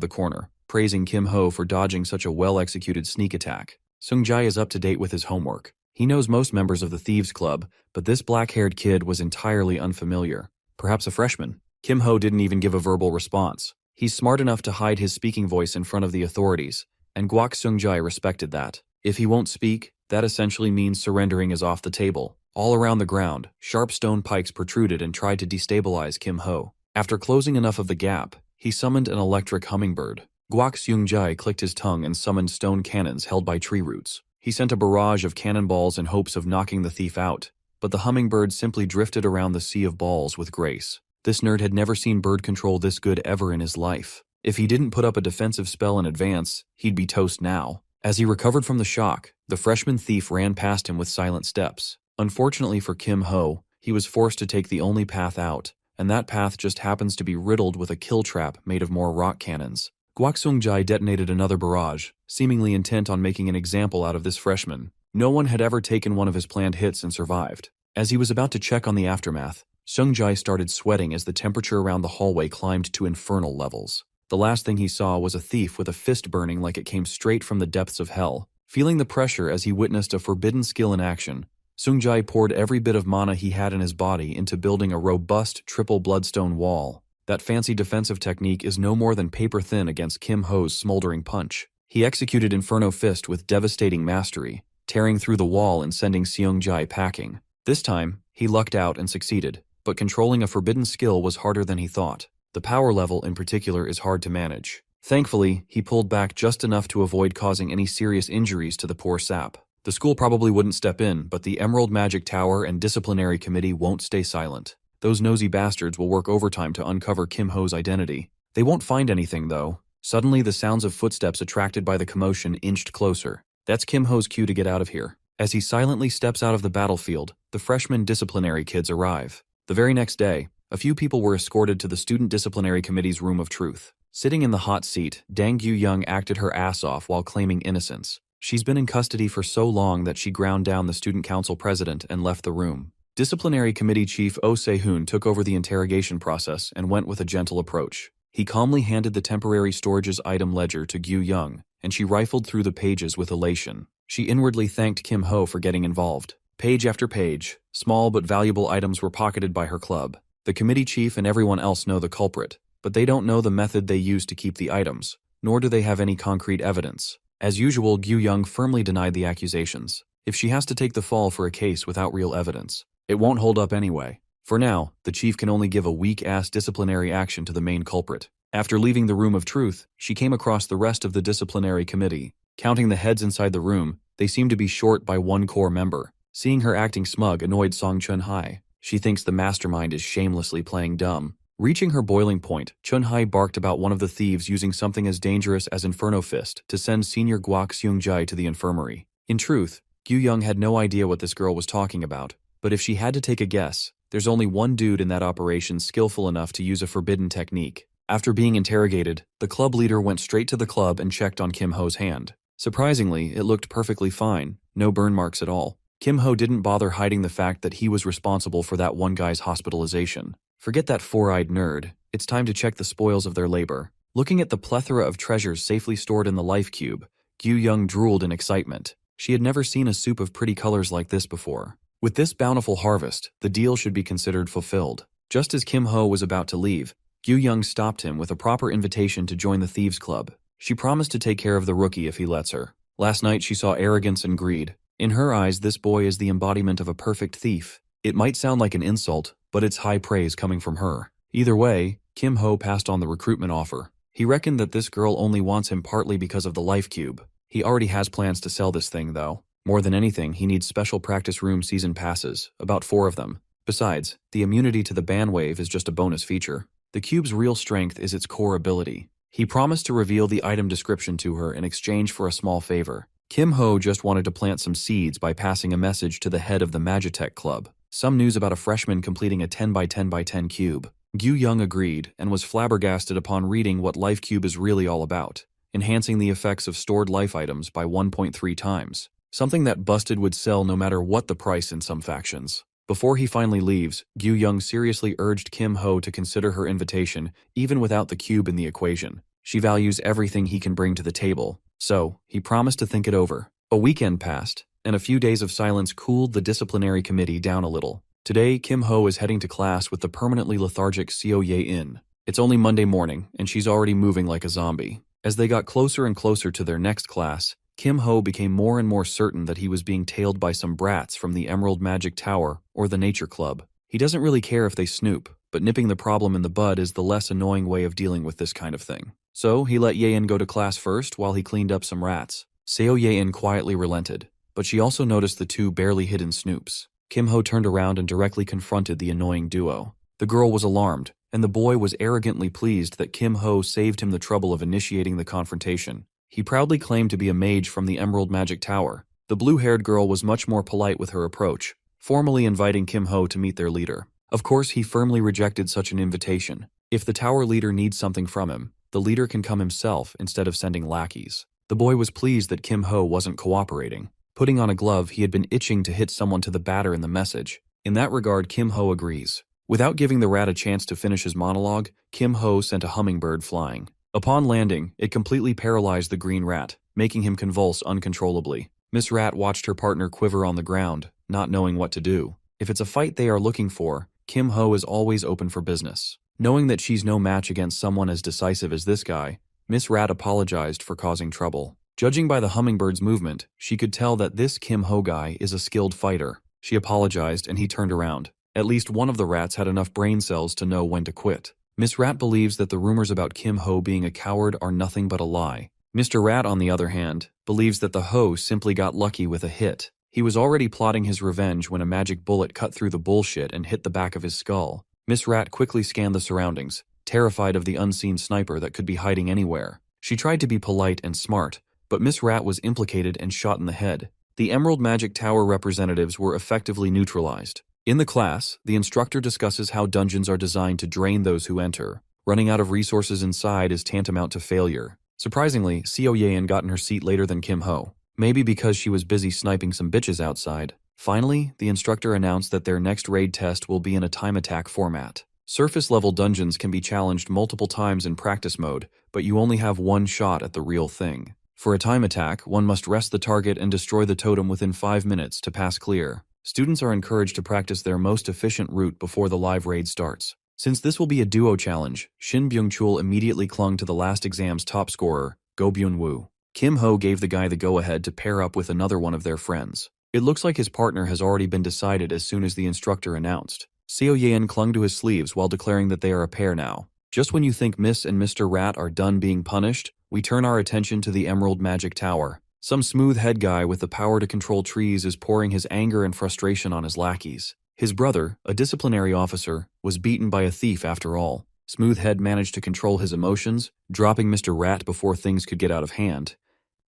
the corner, praising Kim Ho for dodging such a well-executed sneak attack. Sungjai is up to date with his homework. He knows most members of the Thieves' Club, but this black-haired kid was entirely unfamiliar. Perhaps a freshman. Kim Ho didn't even give a verbal response. He's smart enough to hide his speaking voice in front of the authorities, and Guak Sungjai respected that. If he won't speak, that essentially means surrendering is off the table. All around the ground, sharp stone pikes protruded and tried to destabilize Kim Ho. After closing enough of the gap, he summoned an electric hummingbird. Guak Sungjai clicked his tongue and summoned stone cannons held by tree roots. He sent a barrage of cannonballs in hopes of knocking the thief out, but the hummingbird simply drifted around the sea of balls with grace. This nerd had never seen bird control this good ever in his life. If he didn't put up a defensive spell in advance, he'd be toast now. As he recovered from the shock, the freshman thief ran past him with silent steps. Unfortunately for Kim Ho, he was forced to take the only path out, and that path just happens to be riddled with a kill trap made of more rock cannons. Guak Sungjai detonated another barrage, seemingly intent on making an example out of this freshman. No one had ever taken one of his planned hits and survived. As he was about to check on the aftermath, Sungjai started sweating as the temperature around the hallway climbed to infernal levels. The last thing he saw was a thief with a fist burning like it came straight from the depths of hell. Feeling the pressure as he witnessed a forbidden skill in action, Sungjai poured every bit of mana he had in his body into building a robust triple bloodstone wall. That fancy defensive technique is no more than paper thin against Kim Ho's smoldering punch. He executed Inferno Fist with devastating mastery, tearing through the wall and sending Sungjai packing. This time, he lucked out and succeeded, but controlling a forbidden skill was harder than he thought. The power level in particular is hard to manage. Thankfully, he pulled back just enough to avoid causing any serious injuries to the poor sap. The school probably wouldn't step in, but the Emerald Magic Tower and Disciplinary Committee won't stay silent. Those nosy bastards will work overtime to uncover Kim Ho's identity. They won't find anything, though. Suddenly, the sounds of footsteps attracted by the commotion inched closer. That's Kim Ho's cue to get out of here. As he silently steps out of the battlefield, the freshman disciplinary kids arrive. The very next day, a few people were escorted to the Student Disciplinary Committee's Room of Truth. Sitting in the hot seat, Dang Gyu Young acted her ass off while claiming innocence. She's been in custody for so long that she ground down the student council president and left the room. Disciplinary Committee Chief Oh Se-hoon took over the interrogation process and went with a gentle approach. He calmly handed the temporary storage's item ledger to Gyu Young, and she rifled through the pages with elation. She inwardly thanked Kim Ho for getting involved. Page after page, small but valuable items were pocketed by her club. The committee chief and everyone else know the culprit, but they don't know the method they use to keep the items, nor do they have any concrete evidence. As usual, Gyu Young firmly denied the accusations. If she has to take the fall for a case without real evidence, it won't hold up anyway. For now, the chief can only give a weak-ass disciplinary action to the main culprit. After leaving the Room of Truth, she came across the rest of the disciplinary committee. Counting the heads inside the room, they seem to be short by one core member. Seeing her acting smug annoyed Song Chun-hai. She thinks the mastermind is shamelessly playing dumb. Reaching her boiling point, Chun-hai barked about one of the thieves using something as dangerous as Inferno Fist to send Senior Guak Sungjai to the infirmary. In truth, Gyu Young had no idea what this girl was talking about, but if she had to take a guess, there's only one dude in that operation skillful enough to use a forbidden technique. After being interrogated, the club leader went straight to the club and checked on Kim Ho's hand. Surprisingly, it looked perfectly fine, no burn marks at all. Kim Ho didn't bother hiding the fact that he was responsible for that one guy's hospitalization. Forget that four-eyed nerd, it's time to check the spoils of their labor. Looking at the plethora of treasures safely stored in the life cube, Gyu Young drooled in excitement. She had never seen a soup of pretty colors like this before. With this bountiful harvest, the deal should be considered fulfilled. Just as Kim Ho was about to leave, Gyu Young stopped him with a proper invitation to join the Thieves' Club. She promised to take care of the rookie if he lets her. Last night she saw arrogance and greed. In her eyes, this boy is the embodiment of a perfect thief. It might sound like an insult, but it's high praise coming from her. Either way, Kim Ho passed on the recruitment offer. He reckoned that this girl only wants him partly because of the life cube. He already has plans to sell this thing, though. More than anything, he needs special practice room season passes, about 4 of them. Besides, the immunity to the ban wave is just a bonus feature. The cube's real strength is its core ability. He promised to reveal the item description to her in exchange for a small favor. Kim Ho just wanted to plant some seeds by passing a message to the head of the Magitech Club. Some news about a freshman completing a 10 by 10 by 10 cube. Gyu Young agreed and was flabbergasted upon reading what Life Cube is really all about, enhancing the effects of stored life items by 1.3 times. Something that busted would sell no matter what the price in some factions. Before he finally leaves, Gyu Young seriously urged Kim Ho to consider her invitation even without the cube in the equation. She values everything he can bring to the table, so he promised to think it over. A weekend passed, and a few days of silence cooled the disciplinary committee down a little. Today, Kim Ho is heading to class with the permanently lethargic Seo Ye-in. It's only Monday morning, and she's already moving like a zombie. As they got closer and closer to their next class, Kim Ho became more and more certain that he was being tailed by some brats from the Emerald Magic Tower or the Nature Club. He doesn't really care if they snoop, but nipping the problem in the bud is the less annoying way of dealing with this kind of thing. So he let Ye-in go to class first while he cleaned up some rats. Seo Ye-in quietly relented, but she also noticed the two barely hidden snoops. Kim Ho turned around and directly confronted the annoying duo. The girl was alarmed, and the boy was arrogantly pleased that Kim Ho saved him the trouble of initiating the confrontation. He proudly claimed to be a mage from the Emerald Magic Tower. The blue-haired girl was much more polite with her approach, formally inviting Kim Ho to meet their leader. Of course, he firmly rejected such an invitation. If the tower leader needs something from him, the leader can come himself instead of sending lackeys. The boy was pleased that Kim Ho wasn't cooperating. Putting on a glove, he had been itching to hit someone to the batter in the message. In that regard, Kim Ho agrees. Without giving the rat a chance to finish his monologue, Kim Ho sent a hummingbird flying. Upon landing, it completely paralyzed the green rat, making him convulse uncontrollably. Miss Rat watched her partner quiver on the ground, not knowing what to do. If it's a fight they are looking for, Kim Ho is always open for business. Knowing that she's no match against someone as decisive as this guy, Miss Rat apologized for causing trouble. Judging by the hummingbird's movement, she could tell that this Kim Ho guy is a skilled fighter. She apologized and he turned around. At least one of the rats had enough brain cells to know when to quit. Miss Rat believes that the rumors about Kim Ho being a coward are nothing but a lie. Mr. Rat, on the other hand, believes that the Ho simply got lucky with a hit. He was already plotting his revenge when a magic bullet cut through the bullshit and hit the back of his skull. Miss Rat quickly scanned the surroundings, terrified of the unseen sniper that could be hiding anywhere. She tried to be polite and smart, but Miss Rat was implicated and shot in the head. The Emerald Magic Tower representatives were effectively neutralized. In the class, the instructor discusses how dungeons are designed to drain those who enter. Running out of resources inside is tantamount to failure. Surprisingly, Seo Ye-in got in her seat later than Kim Ho. Maybe because she was busy sniping some bitches outside. Finally, the instructor announced that their next raid test will be in a time attack format. Surface-level dungeons can be challenged multiple times in practice mode, but you only have one shot at the real thing. For a time attack, one must rest the target and destroy the totem within 5 minutes to pass clear. Students are encouraged to practice their most efficient route before the live raid starts. Since this will be a duo challenge, Shin Byung-chul immediately clung to the last exam's top scorer, Go Byun-woo. Kim Ho gave the guy the go-ahead to pair up with another one of their friends. It looks like his partner has already been decided as soon as the instructor announced. Seo Ye-in clung to his sleeves while declaring that they are a pair now. Just when you think Miss and Mr. Rat are done being punished, we turn our attention to the Emerald Magic Tower. Some smooth head guy with the power to control trees is pouring his anger and frustration on his lackeys. His brother, a disciplinary officer, was beaten by a thief after all. Smoothhead managed to control his emotions, dropping Mr. Rat before things could get out of hand.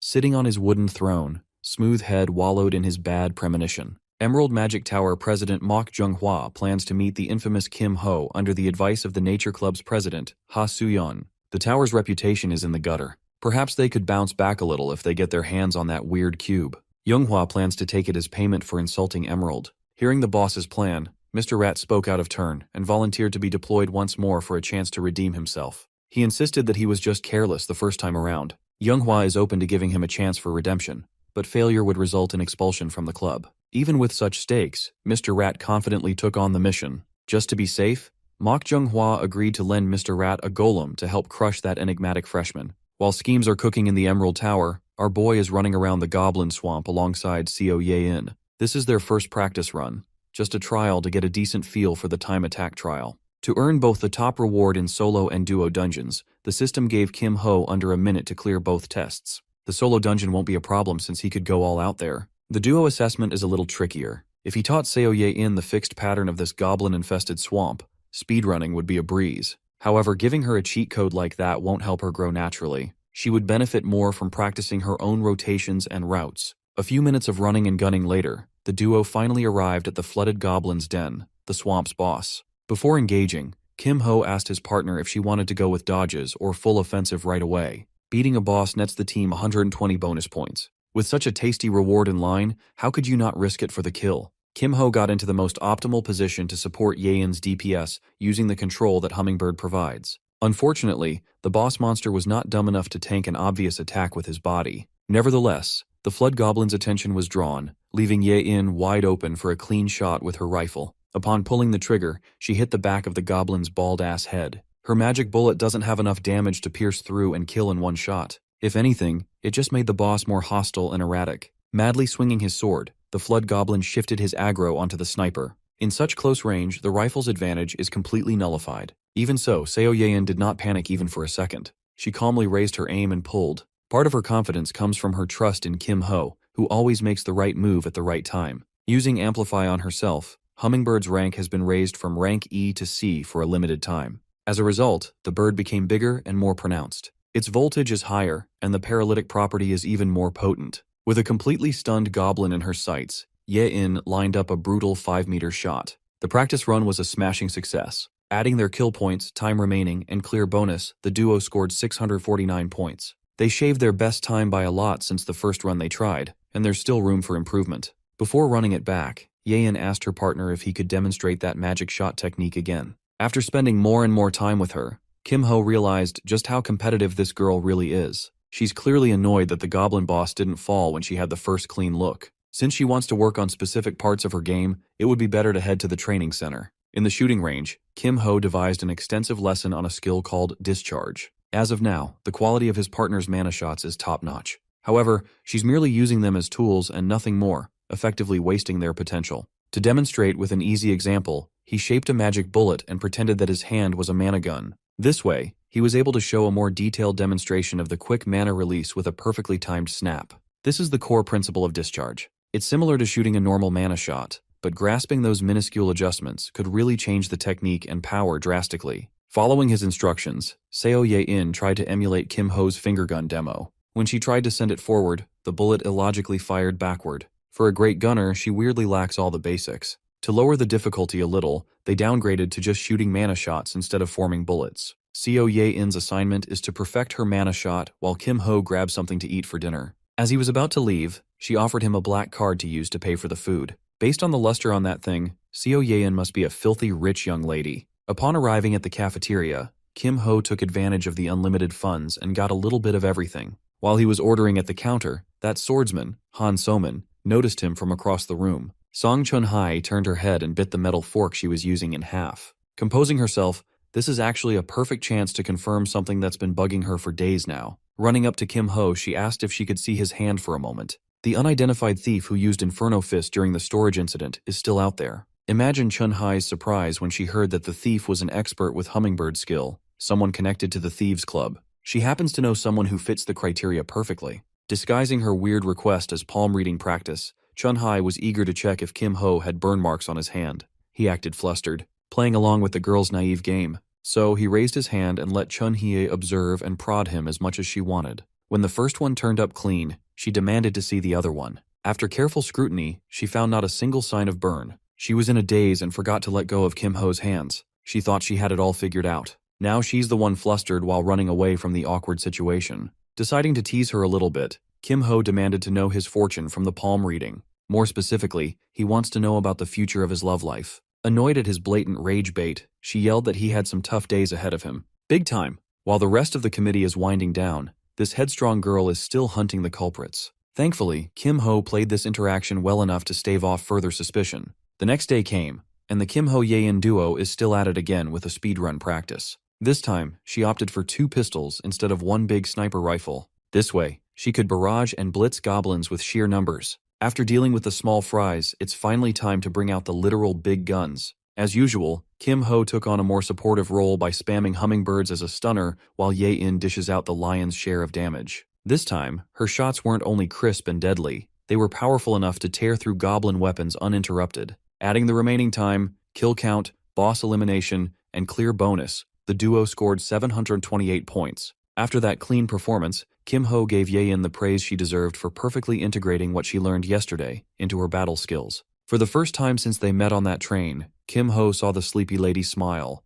Sitting on his wooden throne, Smoothhead wallowed in his bad premonition. Emerald Magic Tower President Mok Jung-hwa plans to meet the infamous Kim Ho under the advice of the Nature Club's president, Ha Soo-yeon. The tower's reputation is in the gutter. Perhaps they could bounce back a little if they get their hands on that weird cube. Jung-hwa plans to take it as payment for insulting Emerald. Hearing the boss's plan, Mr. Rat spoke out of turn and volunteered to be deployed once more for a chance to redeem himself. He insisted that he was just careless the first time around. Jung-hwa is open to giving him a chance for redemption, but failure would result in expulsion from the club. Even with such stakes, Mr. Rat confidently took on the mission. Just to be safe, Mok Jung-hwa agreed to lend Mr. Rat a golem to help crush that enigmatic freshman. While schemes are cooking in the Emerald Tower, our boy is running around the Goblin Swamp alongside Seo Ye-in. This is their first practice run, just a trial to get a decent feel for the time attack trial. To earn both the top reward in solo and duo dungeons, the system gave Kim Ho under a minute to clear both tests. The solo dungeon won't be a problem since he could go all out there. The duo assessment is a little trickier. If he taught Seo Ye-in the fixed pattern of this goblin-infested swamp, speedrunning would be a breeze. However, giving her a cheat code like that won't help her grow naturally. She would benefit more from practicing her own rotations and routes. A few minutes of running and gunning later, the duo finally arrived at the flooded goblin's den, the swamp's boss. Before engaging, Kim Ho asked his partner if she wanted to go with dodges or full offensive right away. Beating a boss nets the team 120 bonus points. With such a tasty reward in line, how could you not risk it for the kill? Kim Ho got into the most optimal position to support Yein's DPS using the control that Hummingbird provides. Unfortunately, the boss monster was not dumb enough to tank an obvious attack with his body. Nevertheless, the Flood Goblin's attention was drawn, leaving Yein wide open for a clean shot with her rifle. Upon pulling the trigger, she hit the back of the goblin's bald-ass head. Her magic bullet doesn't have enough damage to pierce through and kill in one shot. If anything, it just made the boss more hostile and erratic. Madly swinging his sword, the Flood Goblin shifted his aggro onto the sniper. In such close range, the rifle's advantage is completely nullified. Even so, Seo Yein did not panic even for a second. She calmly raised her aim and pulled. Part of her confidence comes from her trust in Kim Ho, who always makes the right move at the right time. Using Amplify on herself, Hummingbird's rank has been raised from rank E to C for a limited time. As a result, the bird became bigger and more pronounced. Its voltage is higher, and the paralytic property is even more potent. With a completely stunned goblin in her sights, Yein lined up a brutal 5-meter shot. The practice run was a smashing success. Adding their kill points, time remaining, and clear bonus, the duo scored 649 points. They shaved their best time by a lot since the first run they tried, and there's still room for improvement. Before running it back, Yein asked her partner if he could demonstrate that magic shot technique again. After spending more and more time with her, Kim Ho realized just how competitive this girl really is. She's clearly annoyed that the goblin boss didn't fall when she had the first clean look. Since she wants to work on specific parts of her game, it would be better to head to the training center. In the shooting range, Kim Ho devised an extensive lesson on a skill called Discharge. As of now, the quality of his partner's mana shots is top-notch. However, she's merely using them as tools and nothing more, effectively wasting their potential. To demonstrate with an easy example, he shaped a magic bullet and pretended that his hand was a mana gun. This way, he was able to show a more detailed demonstration of the quick mana release with a perfectly timed snap. This is the core principle of Discharge. It's similar to shooting a normal mana shot, but grasping those minuscule adjustments could really change the technique and power drastically. Following his instructions, Seo Yein tried to emulate Kim Ho's finger gun demo. When she tried to send it forward, the bullet illogically fired backward. For a great gunner, she weirdly lacks all the basics. To lower the difficulty a little, they downgraded to just shooting mana shots instead of forming bullets. Seo Yein's assignment is to perfect her mana shot while Kim Ho grabs something to eat for dinner. As he was about to leave, she offered him a black card to use to pay for the food. Based on the luster on that thing, Seo Yein must be a filthy rich young lady. Upon arriving at the cafeteria, Kim Ho took advantage of the unlimited funds and got a little bit of everything. While he was ordering at the counter, that swordsman, Han Soman, noticed him from across the room. Song Chun-hai turned her head and bit the metal fork she was using in half. Composing herself, this is actually a perfect chance to confirm something that's been bugging her for days now. Running up to Kim Ho, she asked if she could see his hand for a moment. The unidentified thief who used Inferno Fist during the storage incident is still out there. Imagine Chun-hai's surprise when she heard that the thief was an expert with hummingbird skill, someone connected to the Thieves' Club. She happens to know someone who fits the criteria perfectly. Disguising her weird request as palm reading practice, Chun-hai was eager to check if Kim Ho had burn marks on his hand. He acted flustered, playing along with the girl's naive game. So he raised his hand and let Chun-hye observe and prod him as much as she wanted. When the first one turned up clean, she demanded to see the other one. After careful scrutiny, she found not a single sign of burn. She was in a daze and forgot to let go of Kim Ho's hands. She thought she had it all figured out. Now she's the one flustered while running away from the awkward situation. Deciding to tease her a little bit, Kim Ho demanded to know his fortune from the palm reading. More specifically, he wants to know about the future of his love life. Annoyed at his blatant rage bait, she yelled that he had some tough days ahead of him. Big time! While the rest of the committee is winding down, this headstrong girl is still hunting the culprits. Thankfully, Kim Ho played this interaction well enough to stave off further suspicion. The next day came, and the Kim Ho Yein duo is still at it again with a speedrun practice. This time, she opted for 2 pistols instead of one big sniper rifle. This way, she could barrage and blitz goblins with sheer numbers. After dealing with the small fries, it's finally time to bring out the literal big guns. As usual, Kim Ho took on a more supportive role by spamming hummingbirds as a stunner while Yein dishes out the lion's share of damage. This time, her shots weren't only crisp and deadly, they were powerful enough to tear through goblin weapons uninterrupted. Adding the remaining time, kill count, boss elimination, and clear bonus, The duo scored 728 points. After that clean performance, Kim Ho gave Ye-in the praise she deserved for perfectly integrating what she learned yesterday into her battle skills. For the first time since they met on that train, Kim Ho saw the sleepy lady smile.